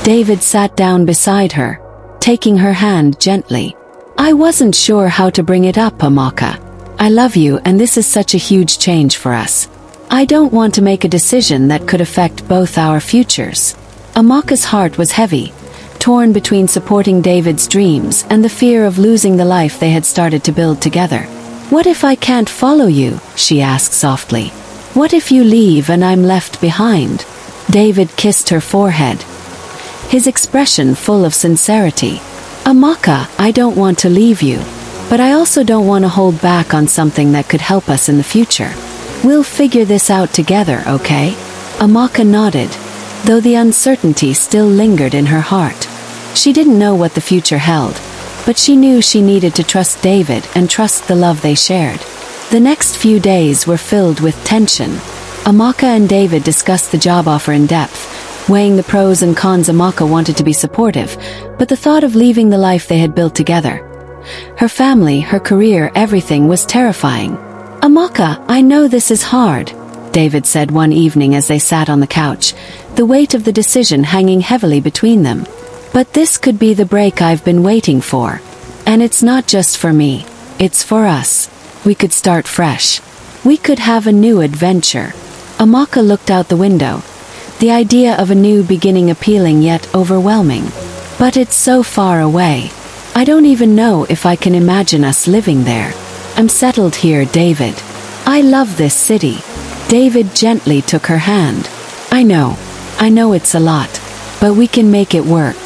David sat down beside her, taking her hand gently. I wasn't sure how to bring it up, Amaka. I love you, and this is such a huge change for us. I don't want to make a decision that could affect both our futures. Amaka's heart was heavy, torn between supporting David's dreams and the fear of losing the life they had started to build together. What if I can't follow you? She asked softly. What if you leave and I'm left behind? David kissed her forehead, his expression full of sincerity. Amaka, I don't want to leave you, but I also don't want to hold back on something that could help us in the future. We'll figure this out together, okay? Amaka nodded, though the uncertainty still lingered in her heart. She didn't know what the future held, but she knew she needed to trust David and trust the love they shared. The next few days were filled with tension. Amaka and David discussed the job offer in depth, weighing the pros and cons. Amaka wanted to be supportive, but the thought of leaving the life they had built together, her family, her career, everything was terrifying. Amaka, I know this is hard, David said one evening as they sat on the couch, the weight of the decision hanging heavily between them. But this could be the break I've been waiting for. And it's not just for me, it's for us. We could start fresh. We could have a new adventure. Amaka looked out the window, the idea of a new beginning appealing yet overwhelming. But it's so far away. I don't even know if I can imagine us living there. I'm settled here, David. I love this city. David gently took her hand. I know it's a lot, but we can make it work.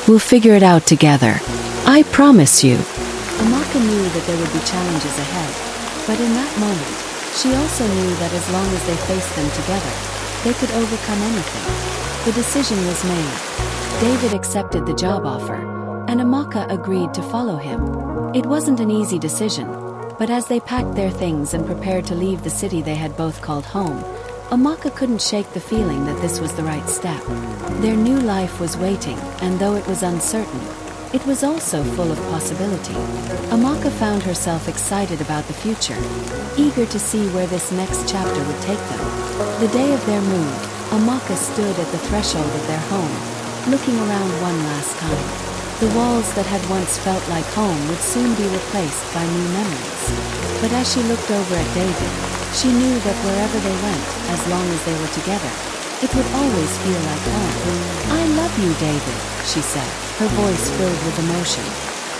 We'll figure it out together. I promise you. Amaka knew that there would be challenges ahead, but in that moment, she also knew that as long as they faced them together, they could overcome anything. The decision was made. David accepted the job offer, and Amaka agreed to follow him. It wasn't an easy decision, but as they packed their things and prepared to leave the city they had both called home, Amaka couldn't shake the feeling that this was the right step. Their new life was waiting, and though it was uncertain, it was also full of possibility. Amaka found herself excited about the future, eager to see where this next chapter would take them. The day of their move, Amaka stood at the threshold of their home, looking around one last time. The walls that had once felt like home would soon be replaced by new memories. But as she looked over at David, she knew that wherever they went, as long as they were together, it would always feel like home. "I love you, David," she said, her voice filled with emotion.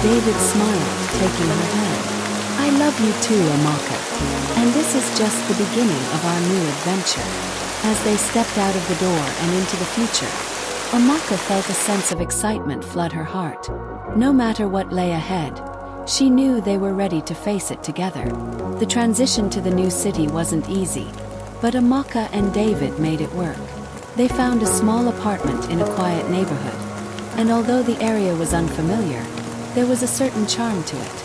David smiled, taking her hand. "I love you too, Amaka. And this is just the beginning of our new adventure." As they stepped out of the door and into the future, Amaka felt a sense of excitement flood her heart. No matter what lay ahead, she knew they were ready to face it together. The transition to the new city wasn't easy, but Amaka and David made it work. They found a small apartment in a quiet neighborhood, and although the area was unfamiliar, there was a certain charm to it.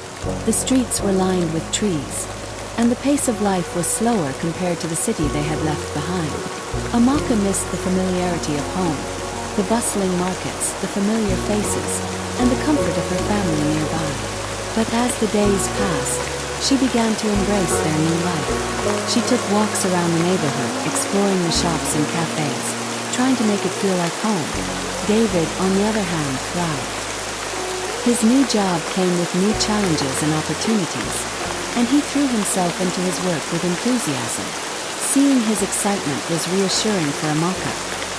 The streets were lined with trees, and the pace of life was slower compared to the city they had left behind. Amaka missed the familiarity of home, the bustling markets, the familiar faces, and the comfort of her family nearby. But as the days passed, she began to embrace their new life. She took walks around the neighborhood, exploring the shops and cafes, trying to make it feel like home. David, on the other hand, thrived. His new job came with new challenges and opportunities, and he threw himself into his work with enthusiasm. Seeing his excitement was reassuring for Amaka,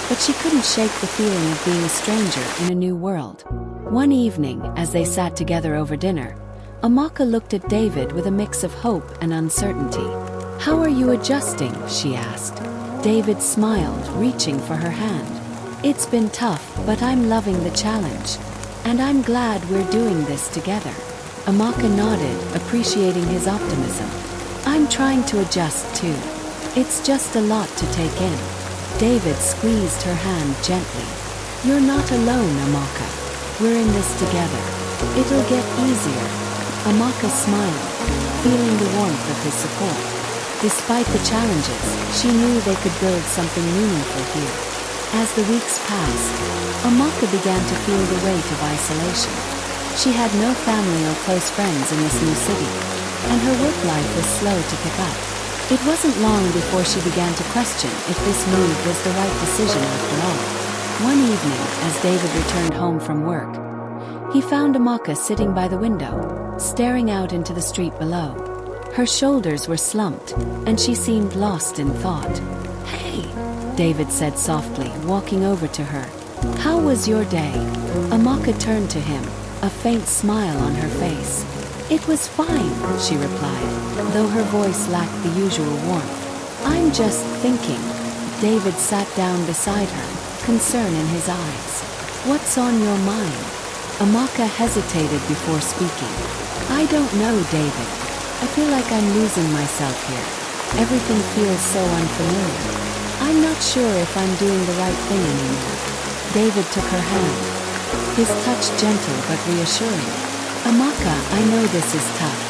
but she couldn't shake the feeling of being a stranger in a new world. One evening, as they sat together over dinner, Amaka looked at David with a mix of hope and uncertainty. "How are you adjusting?" she asked. David smiled, reaching for her hand. "It's been tough, but I'm loving the challenge. And I'm glad we're doing this together." Amaka nodded, appreciating his optimism. "I'm trying to adjust too. It's just a lot to take in." David squeezed her hand gently. "You're not alone, Amaka. We're in this together. It'll get easier." Amaka smiled, feeling the warmth of his support. Despite the challenges, she knew they could build something meaningful here. As the weeks passed, Amaka began to feel the weight of isolation. She had no family or close friends in this new city, and her work life was slow to pick up. It wasn't long before she began to question if this move was the right decision after all. One evening, as David returned home from work, he found Amaka sitting by the window, staring out into the street below. Her shoulders were slumped, and she seemed lost in thought. "Hey," David said softly, walking over to her. "How was your day?" Amaka turned to him, a faint smile on her face. "It was fine," she replied, though her voice lacked the usual warmth. "I'm just thinking." David sat down beside her, concern in his eyes. "What's on your mind?" Amaka hesitated before speaking. "I don't know, David. I feel like I'm losing myself here. Everything feels so unfamiliar. I'm not sure if I'm doing the right thing anymore." David took her hand, his touch gentle but reassuring. "Amaka, I know this is tough.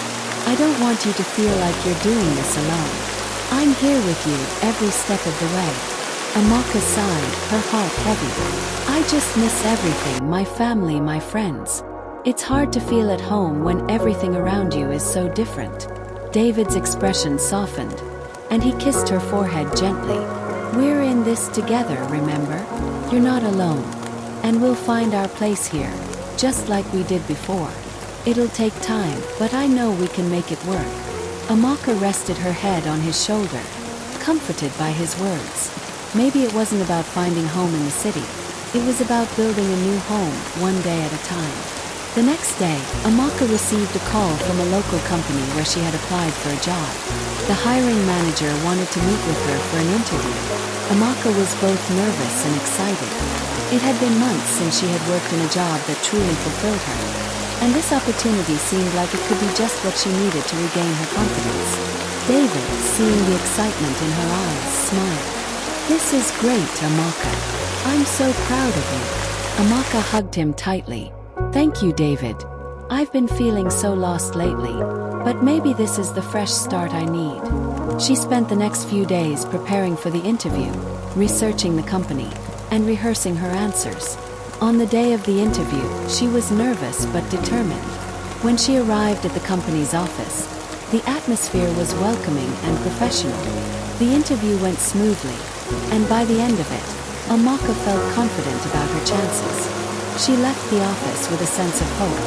I don't want you to feel like you're doing this alone. I'm here with you every step of the way." Amaka sighed, her heart heavy. "I just miss everything, my family, my friends. It's hard to feel at home when everything around you is so different." David's expression softened, and he kissed her forehead gently. "We're in this together, remember? You're not alone. And we'll find our place here, just like we did before. It'll take time, but I know we can make it work." Amaka rested her head on his shoulder, comforted by his words. Maybe it wasn't about finding home in the city. It was about building a new home, one day at a time. The next day, Amaka received a call from a local company where she had applied for a job. The hiring manager wanted to meet with her for an interview. Amaka was both nervous and excited. It had been months since she had worked in a job that truly fulfilled her, and this opportunity seemed like it could be just what she needed to regain her confidence. David, seeing the excitement in her eyes, smiled. "This is great, Amaka. I'm so proud of you." Amaka hugged him tightly. "Thank you, David. I've been feeling so lost lately, but maybe this is the fresh start I need." She spent the next few days preparing for the interview, researching the company, and rehearsing her answers. On the day of the interview, she was nervous but determined. When she arrived at the company's office, the atmosphere was welcoming and professional. The interview went smoothly, and by the end of it, Amaka felt confident about her chances. She left the office with a sense of hope,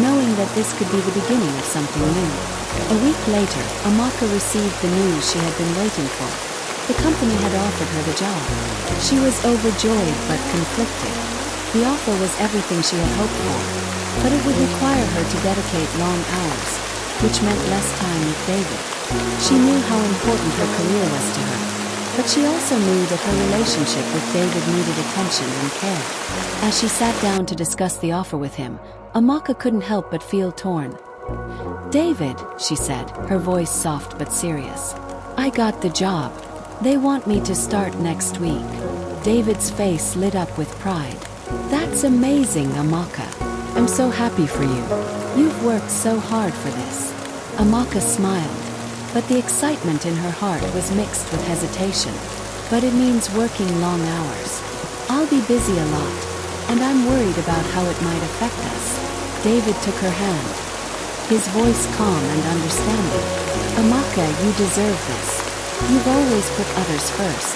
knowing that this could be the beginning of something new. A week later, Amaka received the news she had been waiting for. The company had offered her the job. She was overjoyed but conflicted. The offer was everything she had hoped for, but it would require her to dedicate long hours, which meant less time with David. She knew how important her career was to her, but she also knew that her relationship with David needed attention and care. As she sat down to discuss the offer with him, Amaka couldn't help but feel torn. "David," she said, her voice soft but serious, "I got the job. They want me to start next week." David's face lit up with pride. "That's amazing, Amaka. I'm so happy for you. You've worked so hard for this." Amaka smiled, but the excitement in her heart was mixed with hesitation. "But it means working long hours. I'll be busy a lot, and I'm worried about how it might affect us." David took her hand, his voice calm and understanding. "Amaka, you deserve this. You've always put others first.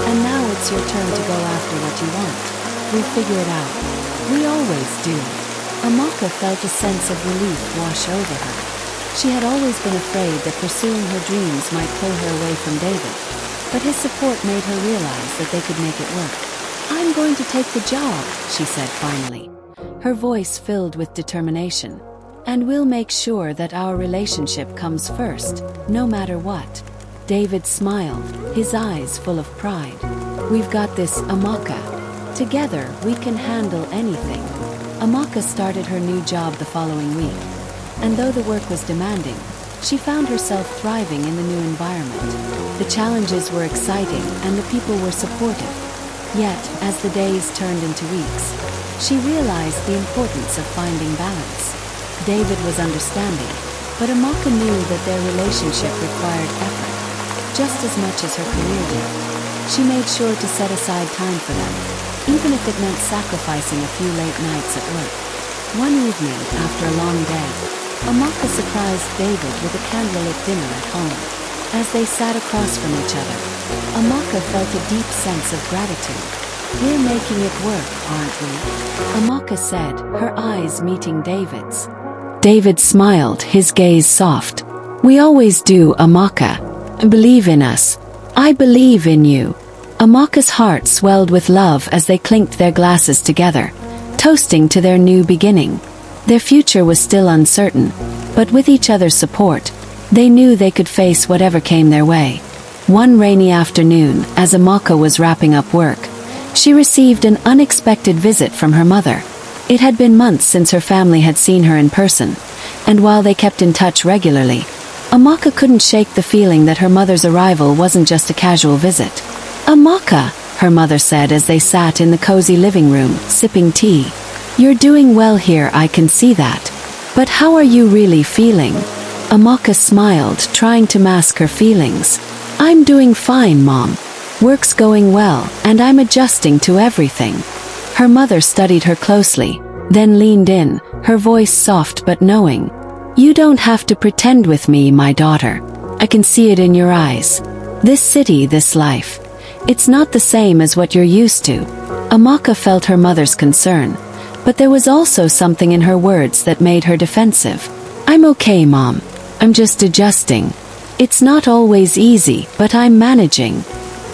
And now it's your turn to go after what you want. We'll figure it out. We always do." Amaka felt a sense of relief wash over her. She had always been afraid that pursuing her dreams might pull her away from David, but his support made her realize that they could make it work. "I'm going to take the job," she said finally, her voice filled with determination. "And we'll make sure that our relationship comes first, no matter what." David smiled, his eyes full of pride. "We've got this, Amaka. Together, we can handle anything." Amaka started her new job the following week, and though the work was demanding, she found herself thriving in the new environment. The challenges were exciting and the people were supportive. Yet, as the days turned into weeks, she realized the importance of finding balance. David was understanding, but Amaka knew that their relationship required effort, just as much as her career did. She made sure to set aside time for them, even if it meant sacrificing a few late nights at work. One evening, after a long day, Amaka surprised David with a candlelit dinner at home. As they sat across from each other, Amaka felt a deep sense of gratitude. "We're making it work, aren't we?" Amaka said, her eyes meeting David's. David smiled, his gaze soft. "We always do, Amaka. Believe in us. I believe in you." Amaka's heart swelled with love as they clinked their glasses together, toasting to their new beginning. Their future was still uncertain, but with each other's support, they knew they could face whatever came their way. One rainy afternoon, as Amaka was wrapping up work, she received an unexpected visit from her mother. It had been months since her family had seen her in person, and while they kept in touch regularly, Amaka couldn't shake the feeling that her mother's arrival wasn't just a casual visit. "Amaka," her mother said as they sat in the cozy living room, sipping tea. "You're doing well here, I can see that. But how are you really feeling?" Amaka smiled, trying to mask her feelings. "I'm doing fine, Mom. Work's going well, and I'm adjusting to everything." Her mother studied her closely, then leaned in, her voice soft but knowing. "You don't have to pretend with me, my daughter. I can see it in your eyes. This city, this life. It's not the same as what you're used to." Amaka felt her mother's concern, but there was also something in her words that made her defensive. "I'm okay, Mom. I'm just adjusting. It's not always easy, but I'm managing."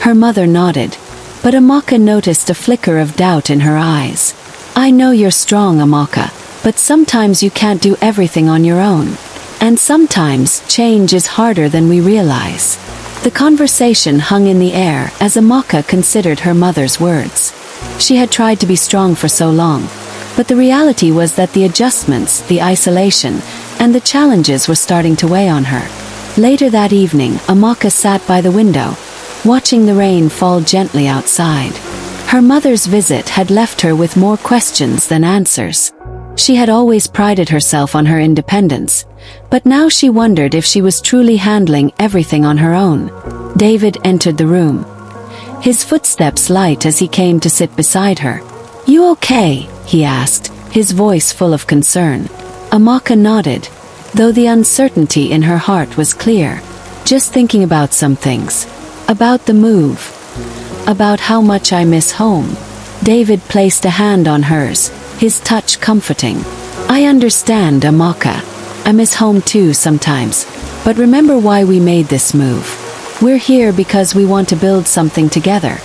Her mother nodded, but Amaka noticed a flicker of doubt in her eyes. "I know you're strong, Amaka, but sometimes you can't do everything on your own. And sometimes change is harder than we realize." The conversation hung in the air as Amaka considered her mother's words. She had tried to be strong for so long, but the reality was that the adjustments, the isolation, and the challenges were starting to weigh on her. Later that evening, Amaka sat by the window, watching the rain fall gently outside. Her mother's visit had left her with more questions than answers. She had always prided herself on her independence, but now she wondered if she was truly handling everything on her own. David entered the room, his footsteps light as he came to sit beside her. "You okay?" he asked, his voice full of concern. Amaka nodded, though the uncertainty in her heart was clear. "Just thinking about some things. About the move. About how much I miss home." David placed a hand on hers, his touch comforting. I understand, Amaka. I miss home too sometimes. But remember why we made this move. We're here because we want to build something together.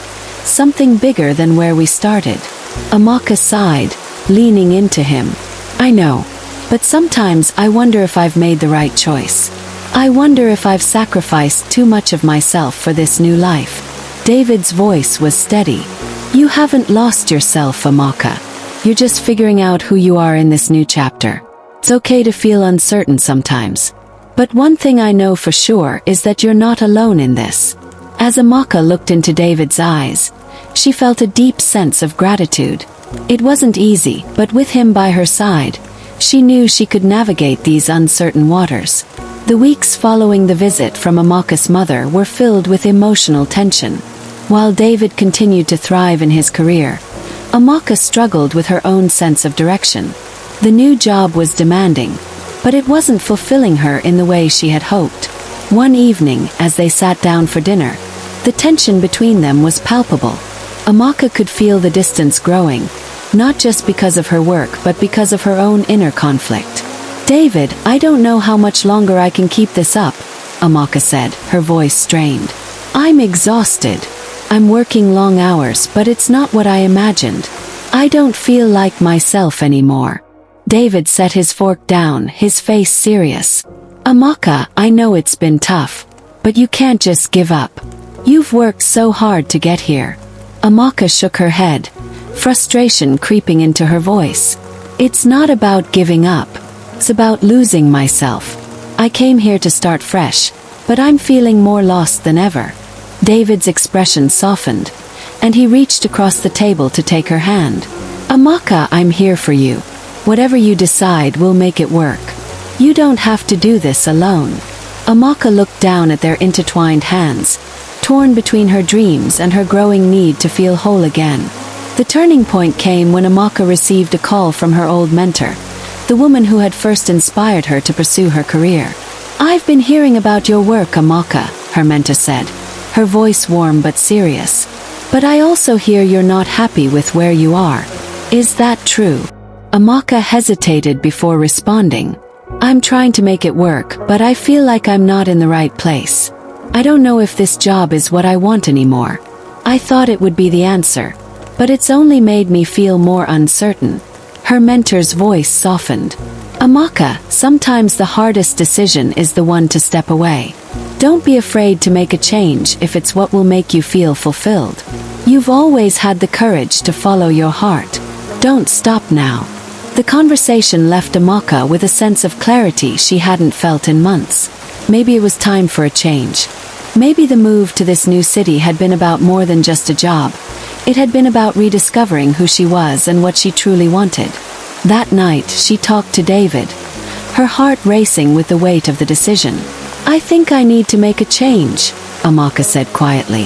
Something bigger than where we started. Amaka sighed, leaning into him. I know. But sometimes I wonder if I've made the right choice. I wonder if I've sacrificed too much of myself for this new life. David's voice was steady. You haven't lost yourself, Amaka. You're just figuring out who you are in this new chapter. It's okay to feel uncertain sometimes. But one thing I know for sure is that you're not alone in this. As Amaka looked into David's eyes, she felt a deep sense of gratitude. It wasn't easy, but with him by her side, she knew she could navigate these uncertain waters. The weeks following the visit from Amaka's mother were filled with emotional tension. While David continued to thrive in his career, Amaka struggled with her own sense of direction. The new job was demanding, but it wasn't fulfilling her in the way she had hoped. One evening, as they sat down for dinner, the tension between them was palpable. Amaka could feel the distance growing, not just because of her work but because of her own inner conflict. David, I don't know how much longer I can keep this up, Amaka said, her voice strained. I'm exhausted. I'm working long hours, but it's not what I imagined. I don't feel like myself anymore. David set his fork down, his face serious. Amaka, I know it's been tough, but you can't just give up. You've worked so hard to get here. Amaka shook her head, frustration creeping into her voice. It's not about giving up. It's about losing myself. I came here to start fresh, but I'm feeling more lost than ever. David's expression softened, and he reached across the table to take her hand. Amaka, I'm here for you. Whatever you decide, we'll make it work. You don't have to do this alone. Amaka looked down at their intertwined hands, torn between her dreams and her growing need to feel whole again. The turning point came when Amaka received a call from her old mentor, the woman who had first inspired her to pursue her career. I've been hearing about your work, Amaka, her mentor said, her voice warm but serious. But I also hear you're not happy with where you are. Is that true? Amaka hesitated before responding. I'm trying to make it work, but I feel like I'm not in the right place. I don't know if this job is what I want anymore. I thought it would be the answer, but it's only made me feel more uncertain. Her mentor's voice softened. Amaka, sometimes the hardest decision is the one to step away. Don't be afraid to make a change if it's what will make you feel fulfilled. You've always had the courage to follow your heart. Don't stop now. The conversation left Amaka with a sense of clarity she hadn't felt in months. Maybe it was time for a change. Maybe the move to this new city had been about more than just a job. It had been about rediscovering who she was and what she truly wanted. That night, she talked to David, her heart racing with the weight of the decision. I think I need to make a change, Amaka said quietly.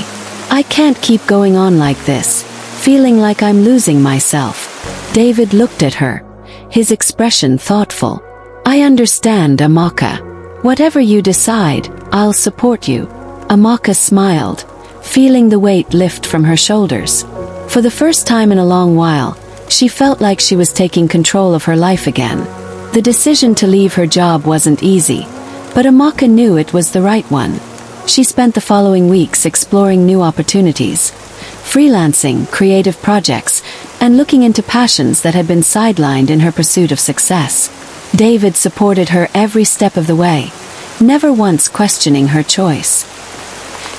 I can't keep going on like this, feeling like I'm losing myself. David looked at her, his expression thoughtful. I understand, Amaka. Whatever you decide, I'll support you. Amaka smiled, feeling the weight lift from her shoulders. For the first time in a long while, she felt like she was taking control of her life again. The decision to leave her job wasn't easy, but Amaka knew it was the right one. She spent the following weeks exploring new opportunities, freelancing, creative projects, and looking into passions that had been sidelined in her pursuit of success. David supported her every step of the way, never once questioning her choice.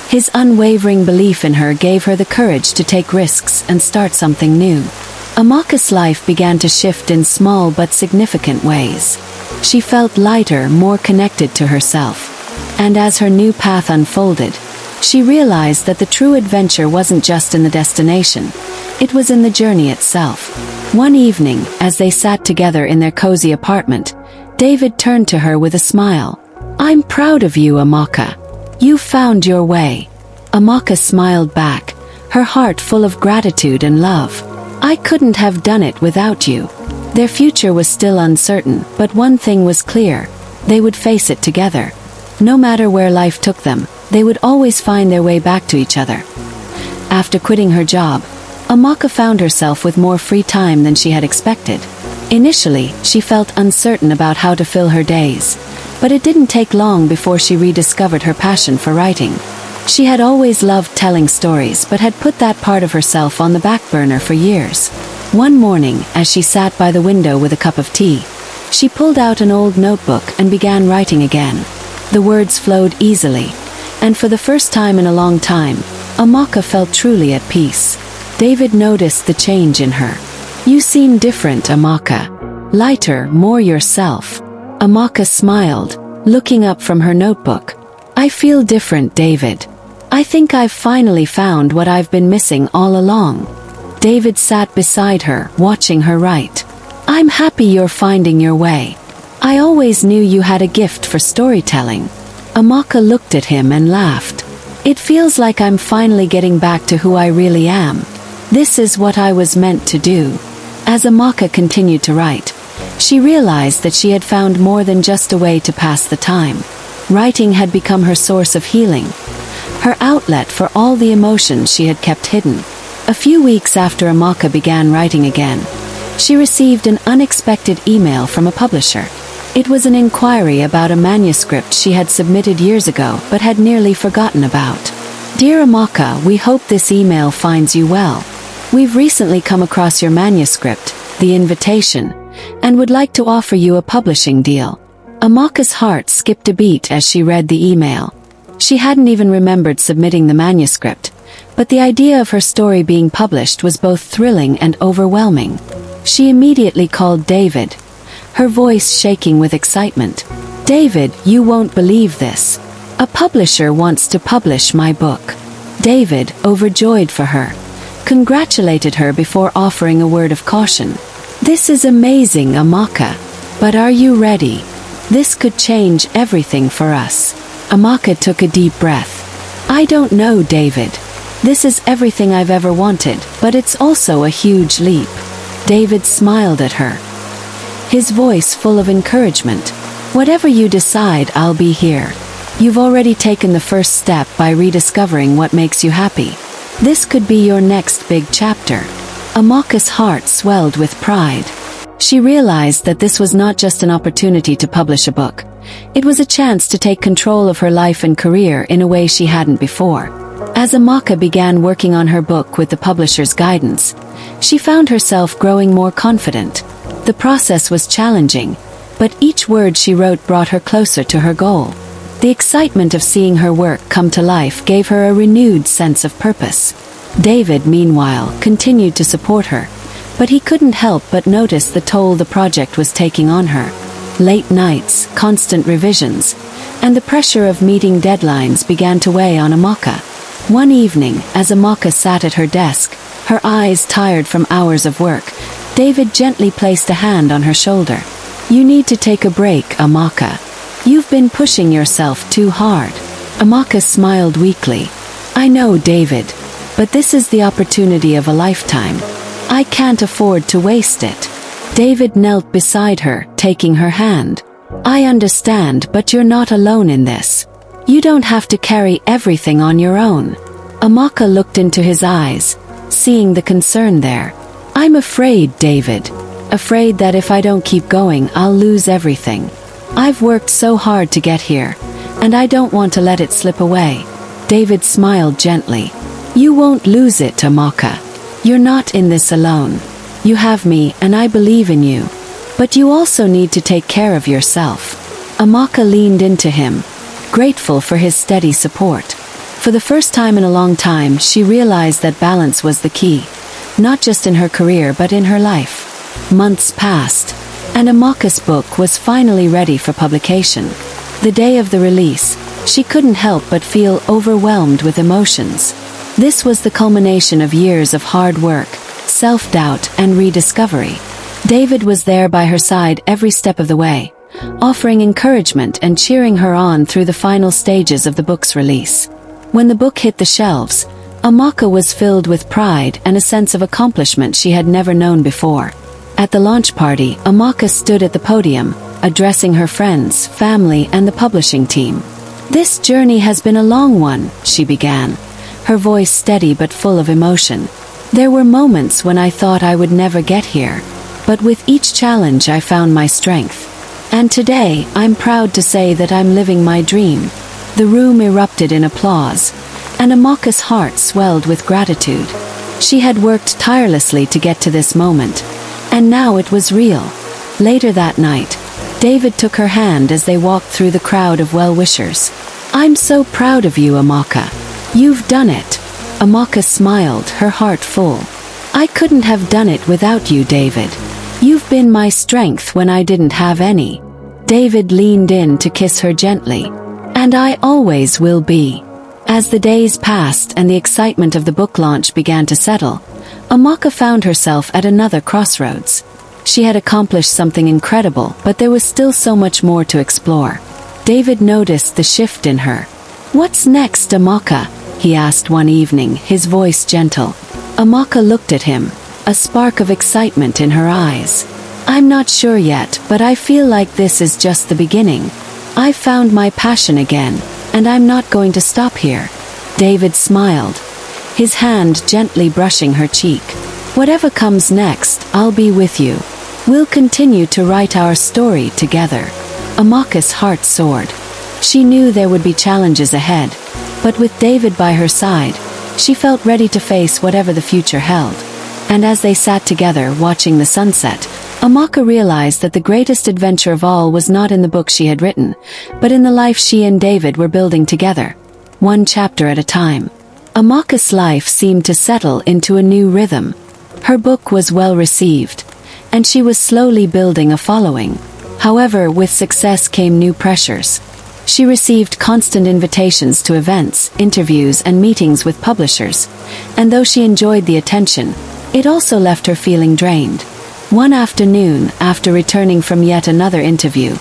His unwavering belief in her gave her the courage to take risks and start something new. Amaka's life began to shift in small but significant ways. She felt lighter, more connected to herself. And as her new path unfolded, she realized that the true adventure wasn't just in the destination, it was in the journey itself. One evening, as they sat together in their cozy apartment, David turned to her with a smile. I'm proud of you, Amaka. You found your way. Amaka smiled back, her heart full of gratitude and love. I couldn't have done it without you. Their future was still uncertain, but one thing was clear. They would face it together. No matter where life took them, they would always find their way back to each other. After quitting her job, Amaka found herself with more free time than she had expected. Initially, she felt uncertain about how to fill her days, but it didn't take long before she rediscovered her passion for writing. She had always loved telling stories but had put that part of herself on the back burner for years. One morning, as she sat by the window with a cup of tea, she pulled out an old notebook and began writing again. The words flowed easily, and for the first time in a long time, Amaka felt truly at peace. David noticed the change in her. "You seem different, Amaka. Lighter, more yourself." Amaka smiled, looking up from her notebook. "I feel different, David. I think I've finally found what I've been missing all along." David sat beside her, watching her write. "I'm happy you're finding your way. I always knew you had a gift for storytelling." Amaka looked at him and laughed. "It feels like I'm finally getting back to who I really am. This is what I was meant to do." As Amaka continued to write, she realized that she had found more than just a way to pass the time. Writing had become her source of healing, her outlet for all the emotions she had kept hidden. A few weeks after Amaka began writing again, she received an unexpected email from a publisher. It was an inquiry about a manuscript she had submitted years ago but had nearly forgotten about. "Dear Amaka, we hope this email finds you well. We've recently come across your manuscript, The Invitation, and would like to offer you a publishing deal." Amaka's heart skipped a beat as she read the email. She hadn't even remembered submitting the manuscript, but the idea of her story being published was both thrilling and overwhelming. She immediately called David, her voice shaking with excitement. "David, you won't believe this. A publisher wants to publish my book." David, overjoyed for her, congratulated her before offering a word of caution. "This is amazing, Amaka. But are you ready? This could change everything for us." Amaka took a deep breath. "I don't know, David. This is everything I've ever wanted, but it's also a huge leap." David smiled at her, his voice full of encouragement. "Whatever you decide, I'll be here. You've already taken the first step by rediscovering what makes you happy. This could be your next big chapter." Amaka's heart swelled with pride. She realized that this was not just an opportunity to publish a book. It was a chance to take control of her life and career in a way she hadn't before. As Amaka began working on her book with the publisher's guidance, she found herself growing more confident. The process was challenging, but each word she wrote brought her closer to her goal. The excitement of seeing her work come to life gave her a renewed sense of purpose. David, meanwhile, continued to support her, but he couldn't help but notice the toll the project was taking on her. Late nights, constant revisions, and the pressure of meeting deadlines began to weigh on Amaka. One evening, as Amaka sat at her desk, her eyes tired from hours of work, David gently placed a hand on her shoulder. "You need to take a break, Amaka. You've been pushing yourself too hard." Amaka smiled weakly. "I know, David, but this is the opportunity of a lifetime. I can't afford to waste it." David knelt beside her, taking her hand. "I understand, but you're not alone in this. You don't have to carry everything on your own." Amaka looked into his eyes, seeing the concern there. "I'm afraid, David. Afraid that if I don't keep going, I'll lose everything. I've worked so hard to get here, and I don't want to let it slip away." David smiled gently. "You won't lose it, Amaka. You're not in this alone. You have me, and I believe in you. But you also need to take care of yourself." Amaka leaned into him, grateful for his steady support. For the first time in a long time, she realized that balance was the key, not just in her career but in her life. Months passed, and Amaka's book was finally ready for publication. The day of the release, she couldn't help but feel overwhelmed with emotions. This was the culmination of years of hard work, self-doubt, and rediscovery. David was there by her side every step of the way, offering encouragement and cheering her on through the final stages of the book's release. When the book hit the shelves, Amaka was filled with pride and a sense of accomplishment she had never known before. At the launch party, Amaka stood at the podium, addressing her friends, family, and the publishing team. "This journey has been a long one," she began, her voice steady but full of emotion. There were moments when I thought I would never get here, but with each challenge I found my strength. And today, I'm proud to say that I'm living my dream." The room erupted in applause, and Amaka's heart swelled with gratitude. She had worked tirelessly to get to this moment, and now it was real. Later that night, David took her hand as they walked through the crowd of well-wishers. "I'm so proud of you, Amaka. You've done it." Amaka smiled, her heart full. "I couldn't have done it without you, David. You've been my strength when I didn't have any." David leaned in to kiss her gently. "And I always will be." As the days passed and the excitement of the book launch began to settle, Amaka found herself at another crossroads. She had accomplished something incredible, but there was still so much more to explore. David noticed the shift in her. "What's next, Amaka?" he asked one evening, his voice gentle. Amaka looked at him, a spark of excitement in her eyes. "I'm not sure yet, but I feel like this is just the beginning. I've found my passion again, and I'm not going to stop here." David smiled, his hand gently brushing her cheek. "Whatever comes next, I'll be with you. We'll continue to write our story together." Amaka's heart soared. She knew there would be challenges ahead, but with David by her side, she felt ready to face whatever the future held. And as they sat together watching the sunset, Amaka realized that the greatest adventure of all was not in the book she had written, but in the life she and David were building together, one chapter at a time. Amaka's life seemed to settle into a new rhythm. Her book was well received, and she was slowly building a following. However, with success came new pressures. She received constant invitations to events, interviews, and meetings with publishers, and though she enjoyed the attention, it also left her feeling drained. One afternoon, after returning from yet another interview,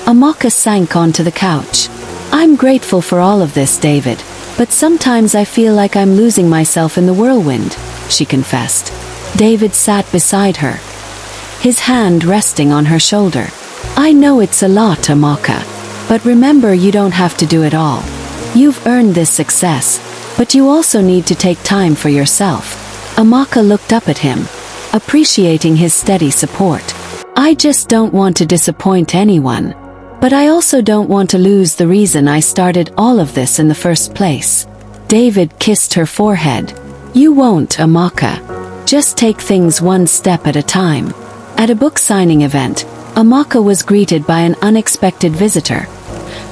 Amaka sank onto the couch. "I'm grateful for all of this, David, but sometimes I feel like I'm losing myself in the whirlwind," she confessed. David sat beside her, his hand resting on her shoulder. "I know it's a lot, Amaka, but remember, you don't have to do it all. You've earned this success, but you also need to take time for yourself." Amaka looked up at him, appreciating his steady support. "I just don't want to disappoint anyone, but I also don't want to lose the reason I started all of this in the first place." David kissed her forehead. "You won't, Amaka. Just take things one step at a time." At a book signing event, Amaka was greeted by an unexpected visitor.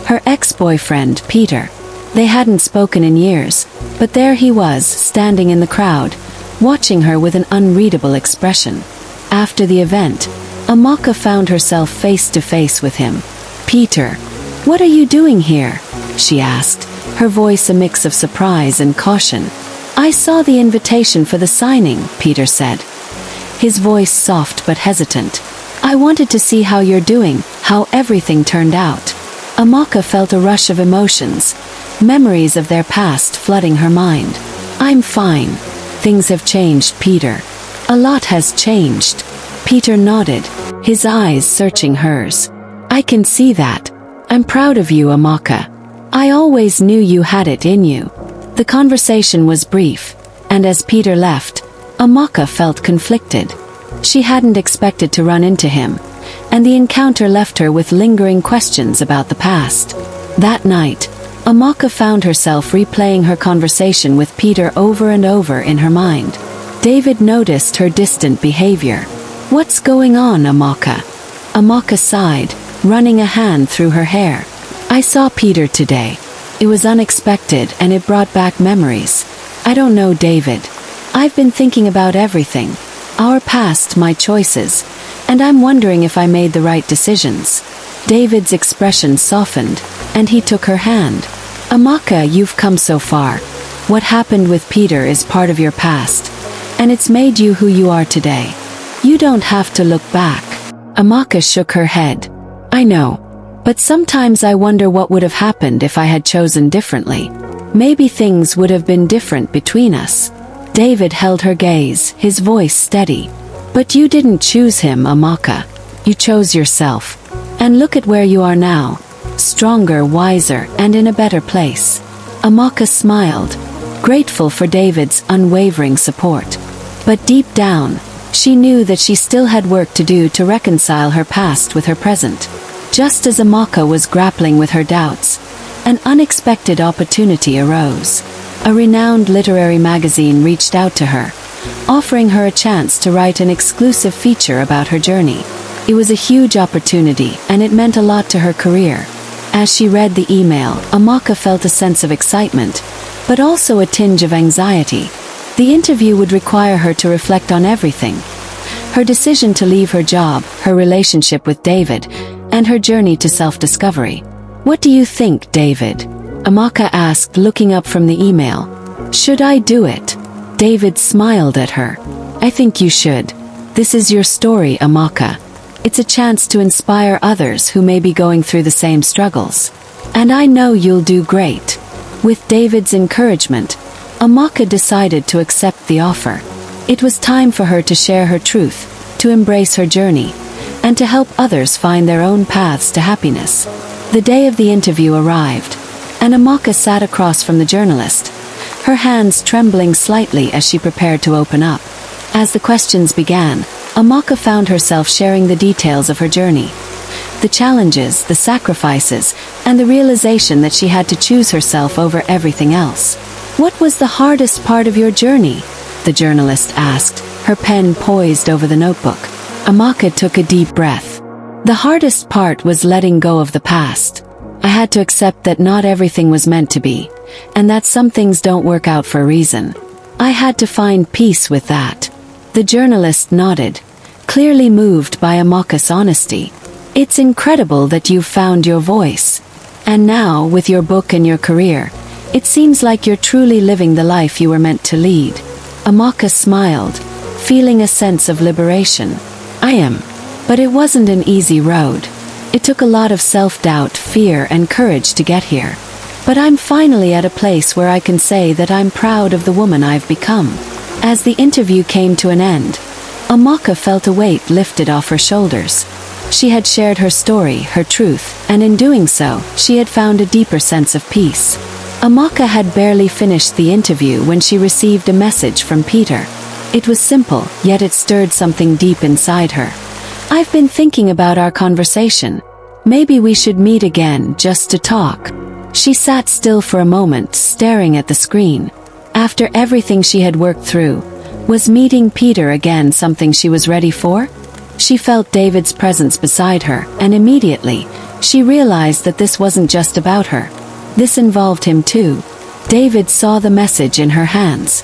Her ex-boyfriend, Peter. They hadn't spoken in years, but there he was, standing in the crowd, watching her with an unreadable expression. After the event, Amaka found herself face to face with him. "Peter, what are you doing here?" she asked, her voice a mix of surprise and caution. "I saw the invitation for the signing," Peter said, his voice soft but hesitant. "I wanted to see how you're doing, how everything turned out." Amaka felt a rush of emotions, memories of their past flooding her mind. "I'm fine. Things have changed, Peter. A lot has changed." Peter nodded, his eyes searching hers. "I can see that. I'm proud of you, Amaka. I always knew you had it in you." The conversation was brief, and as Peter left, Amaka felt conflicted. She hadn't expected to run into him, and the encounter left her with lingering questions about the past. That night, Amaka found herself replaying her conversation with Peter over and over in her mind. David noticed her distant behavior. "What's going on, Amaka?" Amaka sighed, running a hand through her hair. "I saw Peter today. It was unexpected and it brought back memories. I don't know, David. I've been thinking about everything. Our past, my choices, and I'm wondering if I made the right decisions." David's expression softened, and he took her hand. "Amaka, you've come so far. What happened with Peter is part of your past, and it's made you who you are today. You don't have to look back." Amaka shook her head. "I know, but sometimes I wonder what would have happened if I had chosen differently. Maybe things would have been different between us." David held her gaze, his voice steady. "But you didn't choose him, Amaka. You chose yourself. And look at where you are now. Stronger, wiser, and in a better place." Amaka smiled, grateful for David's unwavering support. But deep down, she knew that she still had work to do to reconcile her past with her present. Just as Amaka was grappling with her doubts, an unexpected opportunity arose. A renowned literary magazine reached out to her, offering her a chance to write an exclusive feature about her journey. It was a huge opportunity, and it meant a lot to her career. As she read the email, Amaka felt a sense of excitement, but also a tinge of anxiety. The interview would require her to reflect on everything: her decision to leave her job, her relationship with David, and her journey to self-discovery. "What do you think, David?" Amaka asked, looking up from the email. "Should I do it?" David smiled at her. "I think you should. This is your story, Amaka. It's a chance to inspire others who may be going through the same struggles. And I know you'll do great." With David's encouragement, Amaka decided to accept the offer. It was time for her to share her truth, to embrace her journey, and to help others find their own paths to happiness. The day of the interview arrived, and Amaka sat across from the journalist, her hands trembling slightly as she prepared to open up. As the questions began, Amaka found herself sharing the details of her journey. The challenges, the sacrifices, and the realization that she had to choose herself over everything else. "What was the hardest part of your journey?" the journalist asked, her pen poised over the notebook. Amaka took a deep breath. "The hardest part was letting go of the past. I had to accept that not everything was meant to be, and that some things don't work out for a reason. I had to find peace with that." The journalist nodded, clearly moved by Amaka's honesty. "It's incredible that you've found your voice. And now, with your book and your career, it seems like you're truly living the life you were meant to lead." Amaka smiled, feeling a sense of liberation. "I am. But it wasn't an easy road. It took a lot of self-doubt, fear, and courage to get here. But I'm finally at a place where I can say that I'm proud of the woman I've become." As the interview came to an end, Amaka felt a weight lifted off her shoulders. She had shared her story, her truth, and in doing so, she had found a deeper sense of peace. Amaka had barely finished the interview when she received a message from Peter. It was simple, yet it stirred something deep inside her. "I've been thinking about our conversation. Maybe we should meet again, just to talk." She sat still for a moment, staring at the screen. After everything she had worked through, was meeting Peter again something she was ready for? She felt David's presence beside her, and immediately, she realized that this wasn't just about her. This involved him too. David saw the message in her hands.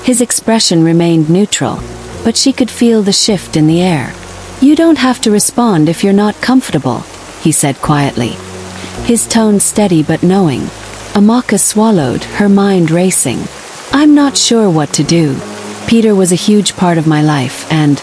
His expression remained neutral, but she could feel the shift in the air. "You don't have to respond if you're not comfortable," he said quietly. His tone steady but knowing. Amaka swallowed, her mind racing. "I'm not sure what to do. Peter was a huge part of my life, and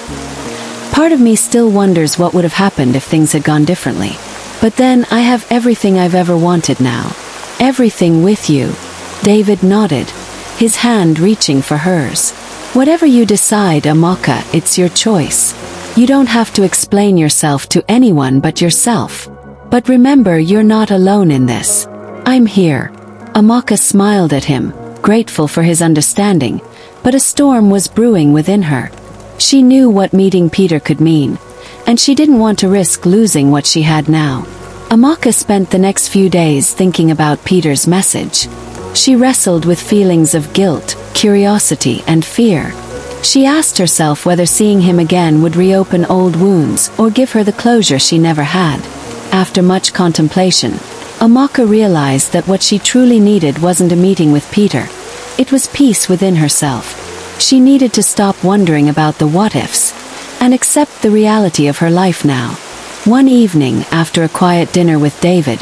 part of me still wonders what would have happened if things had gone differently. But then I have everything I've ever wanted now. Everything with you." David nodded, his hand reaching for hers. "Whatever you decide, Amaka, it's your choice. You don't have to explain yourself to anyone but yourself. But remember, you're not alone in this. I'm here." Amaka smiled at him, grateful for his understanding, but a storm was brewing within her. She knew what meeting Peter could mean, and she didn't want to risk losing what she had now. Amaka spent the next few days thinking about Peter's message. She wrestled with feelings of guilt, curiosity, and fear. She asked herself whether seeing him again would reopen old wounds or give her the closure she never had. After much contemplation, Amaka realized that what she truly needed wasn't a meeting with Peter. It was peace within herself. She needed to stop wondering about the what-ifs and accept the reality of her life now. One evening, after a quiet dinner with David,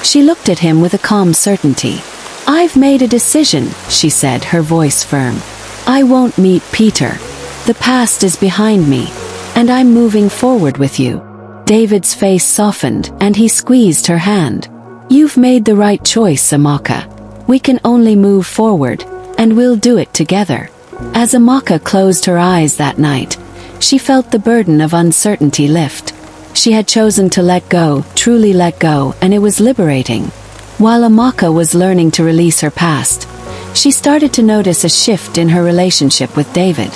she looked at him with a calm certainty. "I've made a decision," she said, her voice firm. "I won't meet Peter. The past is behind me, and I'm moving forward with you." David's face softened, and he squeezed her hand. "You've made the right choice, Amaka. We can only move forward, and we'll do it together." As Amaka closed her eyes that night, she felt the burden of uncertainty lift. She had chosen to let go, truly let go, and it was liberating. While Amaka was learning to release her past, She started to notice a shift in her relationship with David.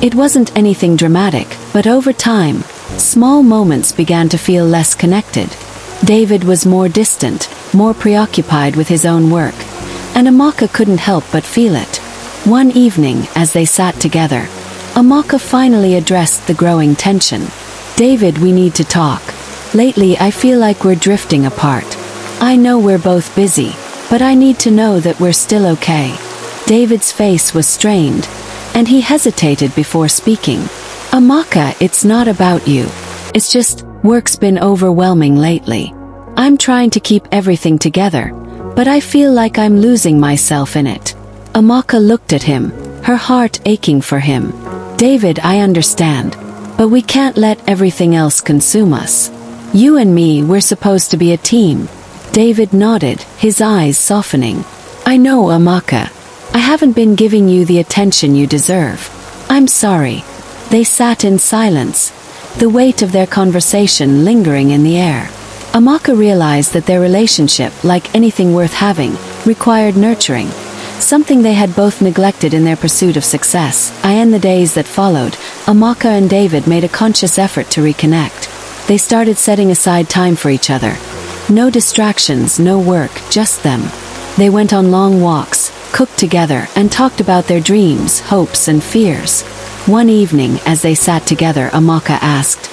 It wasn't anything dramatic, but over time, small moments began to feel less connected. David was more distant, more preoccupied with his own work, and Amaka couldn't help but feel it. One evening, as they sat together, Amaka finally addressed the growing tension. "David, we need to talk. Lately, I feel like we're drifting apart. I know we're both busy, but I need to know that we're still okay." David's face was strained, and he hesitated before speaking. "Amaka, it's not about you. It's just, work's been overwhelming lately. I'm trying to keep everything together, but I feel like I'm losing myself in it." Amaka looked at him, her heart aching for him. "David, I understand, but we can't let everything else consume us. You and me, we're supposed to be a team." David nodded, his eyes softening. "I know, Amaka. I haven't been giving you the attention you deserve. I'm sorry." They sat in silence, the weight of their conversation lingering in the air. Amaka realized that their relationship, like anything worth having, required nurturing, something they had both neglected in their pursuit of success. In the days that followed, Amaka and David made a conscious effort to reconnect. They started setting aside time for each other. No distractions, no work, just them. They went on long walks, cooked together, and talked about their dreams, hopes, and fears. One evening, as they sat together, Amaka asked,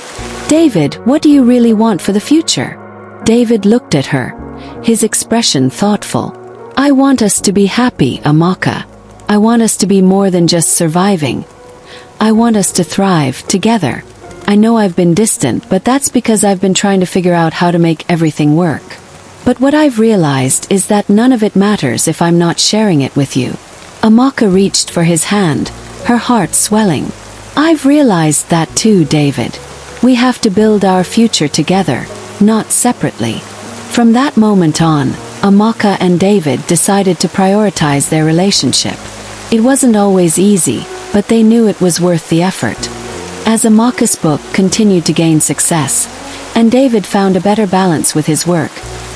"David, what do you really want for the future?" David looked at her, his expression thoughtful. "I want us to be happy, Amaka. I want us to be more than just surviving. I want us to thrive together. I know I've been distant, but that's because I've been trying to figure out how to make everything work. But what I've realized is that none of it matters if I'm not sharing it with you." Amaka reached for his hand, her heart swelling. "I've realized that too, David. We have to build our future together, not separately." From that moment on, Amaka and David decided to prioritize their relationship. It wasn't always easy, but they knew it was worth the effort. As Amaka's book continued to gain success, and David found a better balance with his work,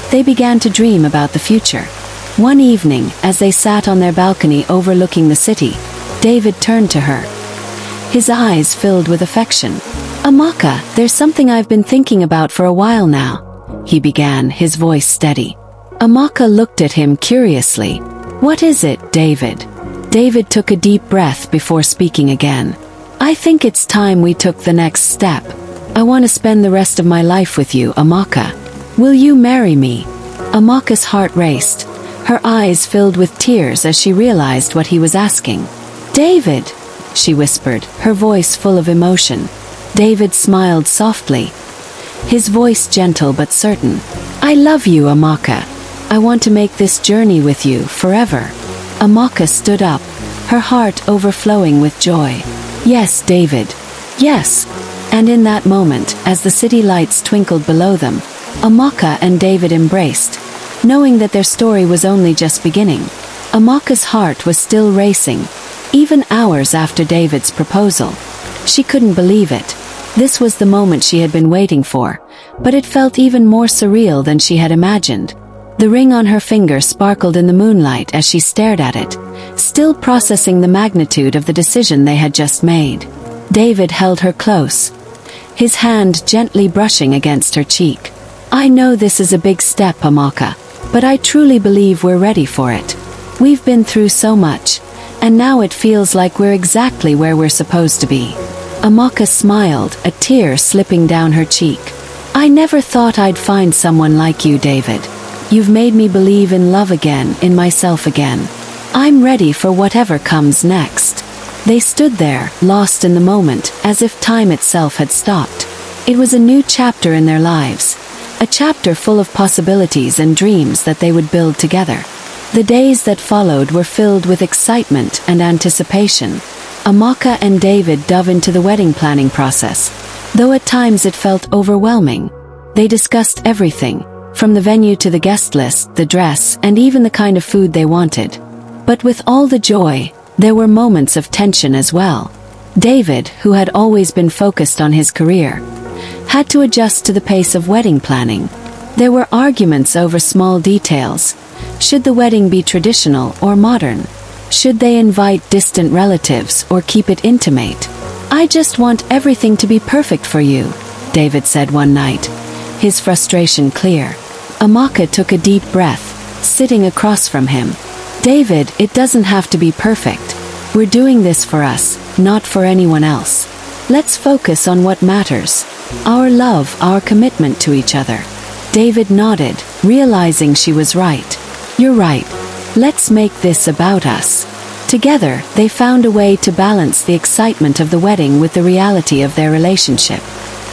they began to dream about the future. One evening, as they sat on their balcony overlooking the city, David turned to her, his eyes filled with affection. "Amaka, there's something I've been thinking about for a while now," he began, his voice steady. Amaka looked at him curiously. "What is it, David?" David took a deep breath before speaking again. "I think it's time we took the next step. I want to spend the rest of my life with you, Amaka. Will you marry me?" Amaka's heart raced, her eyes filled with tears as she realized what he was asking. "David," she whispered, her voice full of emotion. David smiled softly, his voice gentle but certain. "I love you, Amaka. I want to make this journey with you forever." Amaka stood up, her heart overflowing with joy. "Yes, David. Yes." And in that moment, as the city lights twinkled below them, Amaka and David embraced, knowing that their story was only just beginning. Amaka's heart was still racing, even hours after David's proposal. She couldn't believe it. This was the moment she had been waiting for, but it felt even more surreal than she had imagined. The ring on her finger sparkled in the moonlight as she stared at it, still processing the magnitude of the decision they had just made. David held her close, his hand gently brushing against her cheek. "I know this is a big step, Amaka, but I truly believe we're ready for it. We've been through so much, and now it feels like we're exactly where we're supposed to be." Amaka smiled, a tear slipping down her cheek. "I never thought I'd find someone like you, David. You've made me believe in love again, in myself again. I'm ready for whatever comes next." They stood there, lost in the moment, as if time itself had stopped. It was a new chapter in their lives, a chapter full of possibilities and dreams that they would build together. The days that followed were filled with excitement and anticipation. Amaka and David dove into the wedding planning process, though at times it felt overwhelming. They discussed everything, from the venue to the guest list, the dress, and even the kind of food they wanted. But with all the joy, there were moments of tension as well. David, who had always been focused on his career, had to adjust to the pace of wedding planning. There were arguments over small details. Should the wedding be traditional or modern? Should they invite distant relatives or keep it intimate? "I just want everything to be perfect for you," David said one night, his frustration clear. Amaka took a deep breath, sitting across from him. "David, it doesn't have to be perfect. We're doing this for us, not for anyone else. Let's focus on what matters. Our love, our commitment to each other." David nodded, realizing she was right. "You're right. Let's make this about us." Together, they found a way to balance the excitement of the wedding with the reality of their relationship.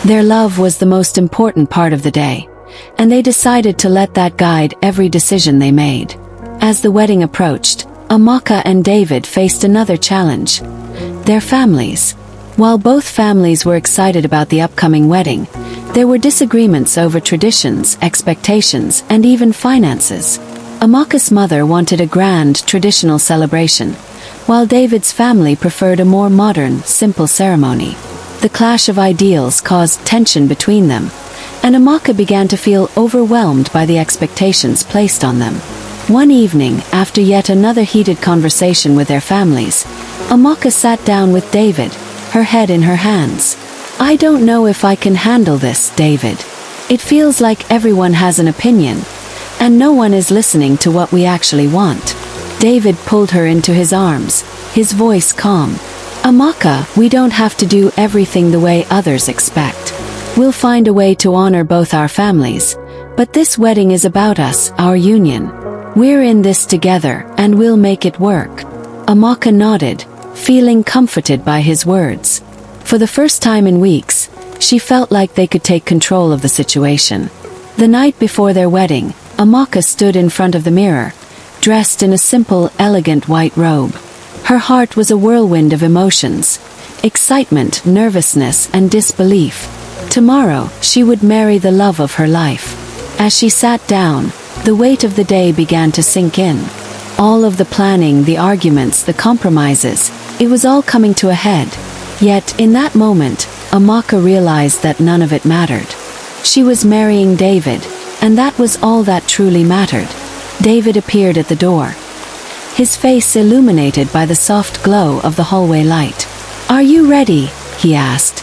Their love was the most important part of the day, and they decided to let that guide every decision they made. As the wedding approached, Amaka and David faced another challenge: their families. While both families were excited about the upcoming wedding, there were disagreements over traditions, expectations, and even finances. Amaka's mother wanted a grand, traditional celebration, while David's family preferred a more modern, simple ceremony. The clash of ideals caused tension between them, and Amaka began to feel overwhelmed by the expectations placed on them. One evening, after yet another heated conversation with their families, Amaka sat down with David, her head in her hands. "I don't know if I can handle this, David. It feels like everyone has an opinion, and no one is listening to what we actually want." David pulled her into his arms, his voice calm. "Amaka, we don't have to do everything the way others expect. We'll find a way to honor both our families, but this wedding is about us, our union. We're in this together, and we'll make it work." Amaka nodded, feeling comforted by his words. For the first time in weeks, she felt like they could take control of the situation. The night before their wedding, Amaka stood in front of the mirror, dressed in a simple, elegant white robe. Her heart was a whirlwind of emotions: excitement, nervousness, and disbelief. Tomorrow, she would marry the love of her life. As she sat down, the weight of the day began to sink in. All of the planning, the arguments, the compromises, it was all coming to a head. Yet, in that moment, Amaka realized that none of it mattered. She was marrying David, and that was all that truly mattered. David appeared at the door, his face illuminated by the soft glow of the hallway light. "Are you ready?" he asked,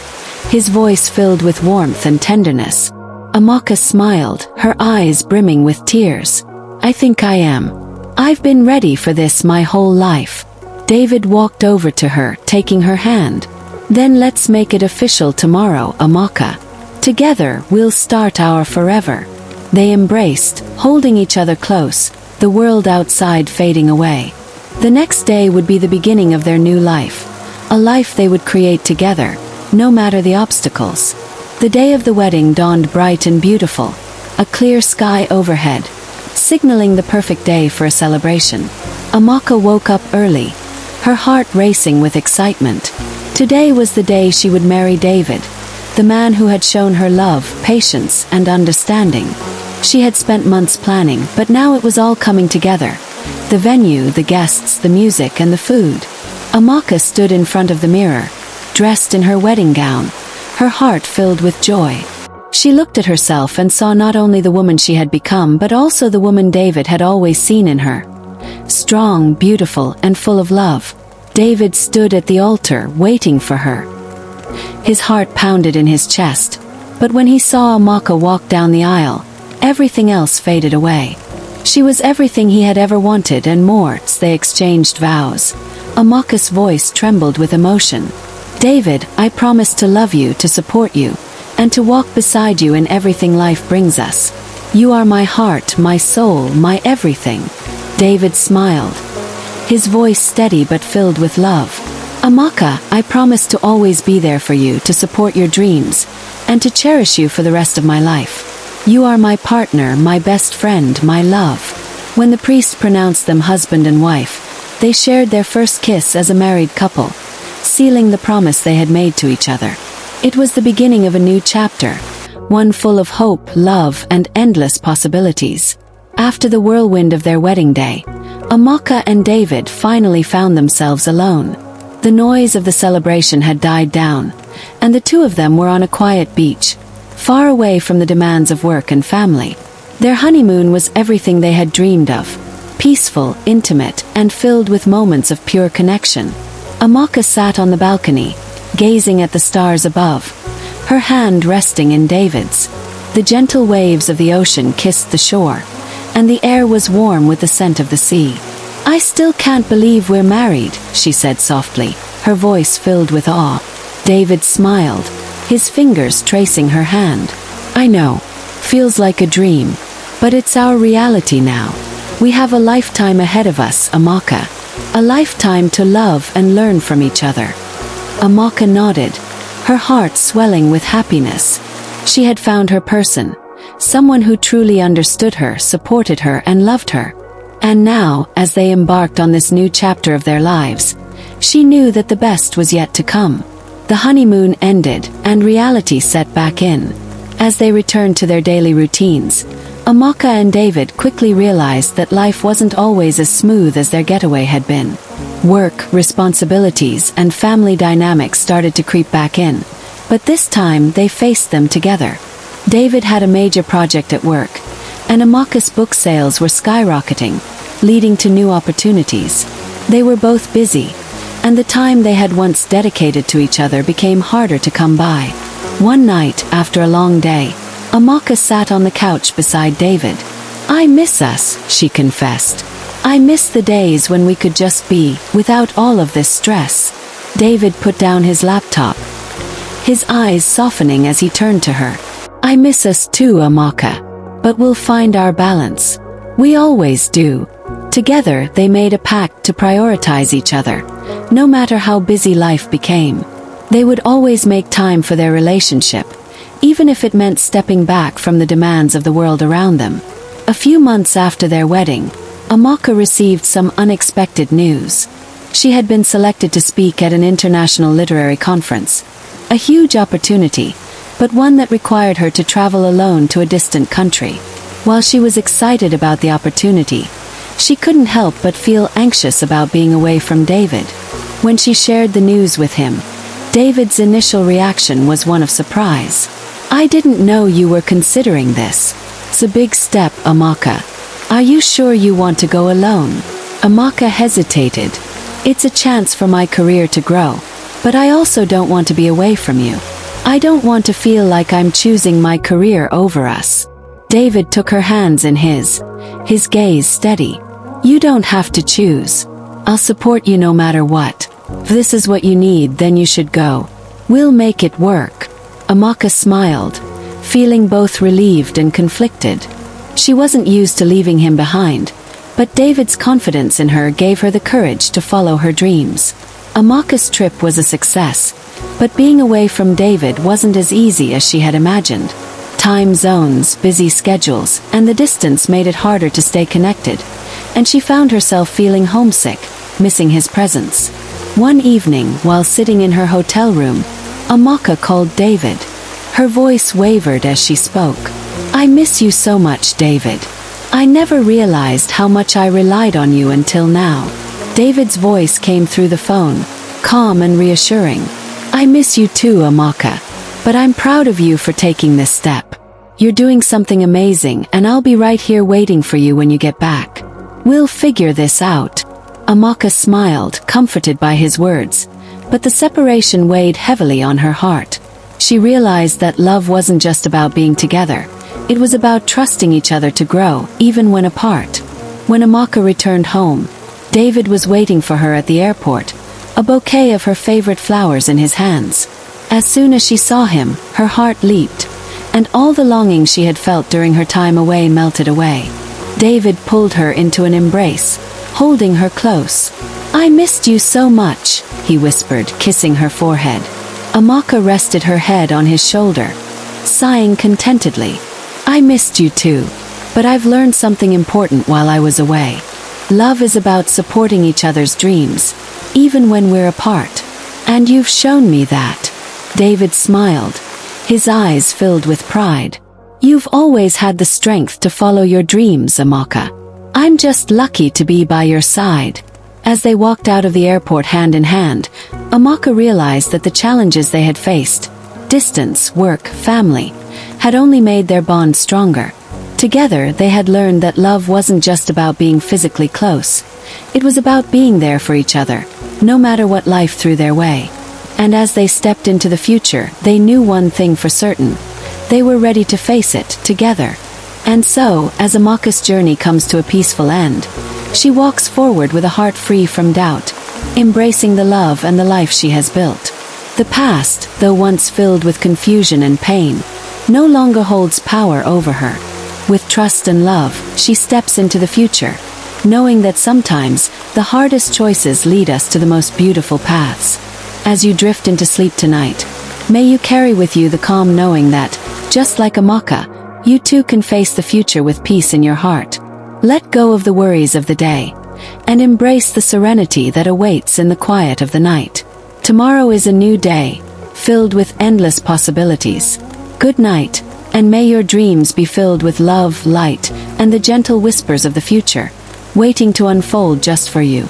his voice filled with warmth and tenderness. Amaka smiled, her eyes brimming with tears. "I think I am. I've been ready for this my whole life." David walked over to her, taking her hand. "Then let's make it official tomorrow, Amaka. Together, we'll start our forever." They embraced, holding each other close, the world outside fading away. The next day would be the beginning of their new life, a life they would create together, no matter the obstacles. The day of the wedding dawned bright and beautiful, a clear sky overhead, signaling the perfect day for a celebration. Amaka woke up early, her heart racing with excitement. Today was the day she would marry David, the man who had shown her love, patience, and understanding. She had spent months planning, but now it was all coming together. The venue, the guests, the music, and the food. Amaka stood in front of the mirror, dressed in her wedding gown, her heart filled with joy. She looked at herself and saw not only the woman she had become but also the woman David had always seen in her. Strong, beautiful, and full of love. David stood at the altar, waiting for her. His heart pounded in his chest, but when he saw Amaka walk down the aisle, everything else faded away. She was everything he had ever wanted and more. As they exchanged vows, Amaka's voice trembled with emotion. "David, I promise to love you, to support you, and to walk beside you in everything life brings us. You are my heart, my soul, my everything." David smiled, his voice steady but filled with love. "Amaka, I promise to always be there for you, to support your dreams, and to cherish you for the rest of my life. You are my partner, my best friend, my love." When the priest pronounced them husband and wife, they shared their first kiss as a married couple, sealing the promise they had made to each other. It was the beginning of a new chapter, one full of hope, love, and endless possibilities. After the whirlwind of their wedding day, Amaka and David finally found themselves alone. The noise of the celebration had died down, and the two of them were on a quiet beach, far away from the demands of work and family. Their honeymoon was everything they had dreamed of. peaceful, intimate, and filled with moments of pure connection. Amaka sat on the balcony, gazing at the stars above, her hand resting in David's. The gentle waves of the ocean kissed the shore, and the air was warm with the scent of the sea. "I still can't believe we're married," she said softly, her voice filled with awe. David smiled, his fingers tracing her hand. "I know. Feels like a dream. But it's our reality now. We have a lifetime ahead of us, Amaka. A lifetime to love and learn from each other." Amaka nodded, her heart swelling with happiness. She had found her person, someone who truly understood her, supported her, and loved her. And now, as they embarked on this new chapter of their lives, she knew that the best was yet to come. The honeymoon ended, and reality set back in. As they returned to their daily routines, Amaka and David quickly realized that life wasn't always as smooth as their getaway had been. Work, responsibilities, and family dynamics started to creep back in, but this time they faced them together. David had a major project at work, and Amaka's book sales were skyrocketing, leading to new opportunities. They were both busy, and the time they had once dedicated to each other became harder to come by. One night, after a long day, Amaka sat on the couch beside David. "I miss us," she confessed. "I miss the days when we could just be, without all of this stress." David put down his laptop, his eyes softening as he turned to her. "I miss us too, Amaka. But we'll find our balance. We always do." Together, they made a pact to prioritize each other, no matter how busy life became. They would always make time for their relationship, even if it meant stepping back from the demands of the world around them. A few months after their wedding, Amaka received some unexpected news. She had been selected to speak at an international literary conference. A huge opportunity, but one that required her to travel alone to a distant country. While she was excited about the opportunity, she couldn't help but feel anxious about being away from David. When she shared the news with him, David's initial reaction was one of surprise. "I didn't know you were considering this. It's a big step, Amaka. Are you sure you want to go alone?" Amaka hesitated. "It's a chance for my career to grow, but I also don't want to be away from you. I don't want to feel like I'm choosing my career over us." David took her hands in his gaze steady. "You don't have to choose. I'll support you no matter what. If this is what you need, then you should go. We'll make it work." Amaka smiled, feeling both relieved and conflicted. She wasn't used to leaving him behind, but David's confidence in her gave her the courage to follow her dreams. Amaka's trip was a success, but being away from David wasn't as easy as she had imagined. Time zones, busy schedules, and the distance made it harder to stay connected, and she found herself feeling homesick, missing his presence. One evening, while sitting in her hotel room, Amaka called David. Her voice wavered as she spoke. "I miss you so much, David. I never realized how much I relied on you until now." David's voice came through the phone, calm and reassuring. "I miss you too, Amaka. But I'm proud of you for taking this step. You're doing something amazing, and I'll be right here waiting for you when you get back. We'll figure this out." Amaka smiled, comforted by his words, but the separation weighed heavily on her heart. She realized that love wasn't just about being together. It was about trusting each other to grow, even when apart. When Amaka returned home, David was waiting for her at the airport, a bouquet of her favorite flowers in his hands. As soon as she saw him, her heart leaped, and all the longing she had felt during her time away melted away. David pulled her into an embrace, holding her close. "I missed you so much," he whispered, kissing her forehead. Amaka rested her head on his shoulder, sighing contentedly. "I missed you too, but I've learned something important while I was away. Love is about supporting each other's dreams, even when we're apart. And you've shown me that." David smiled, his eyes filled with pride. "You've always had the strength to follow your dreams, Amaka. I'm just lucky to be by your side." As they walked out of the airport hand in hand, Amaka realized that the challenges they had faced, distance, work, family, had only made their bond stronger. Together, they had learned that love wasn't just about being physically close. It was about being there for each other, no matter what life threw their way. And as they stepped into the future, they knew one thing for certain. They were ready to face it, together. And so, as Amaka's journey comes to a peaceful end, she walks forward with a heart free from doubt, embracing the love and the life she has built. The past, though once filled with confusion and pain, no longer holds power over her. With trust and love, she steps into the future, knowing that sometimes the hardest choices lead us to the most beautiful paths. As you drift into sleep tonight, may you carry with you the calm knowing that, just like Amaka, you too can face the future with peace in your heart. Let go of the worries of the day, and embrace the serenity that awaits in the quiet of the night. Tomorrow is a new day, filled with endless possibilities. Good night, and may your dreams be filled with love, light, and the gentle whispers of the future, waiting to unfold just for you.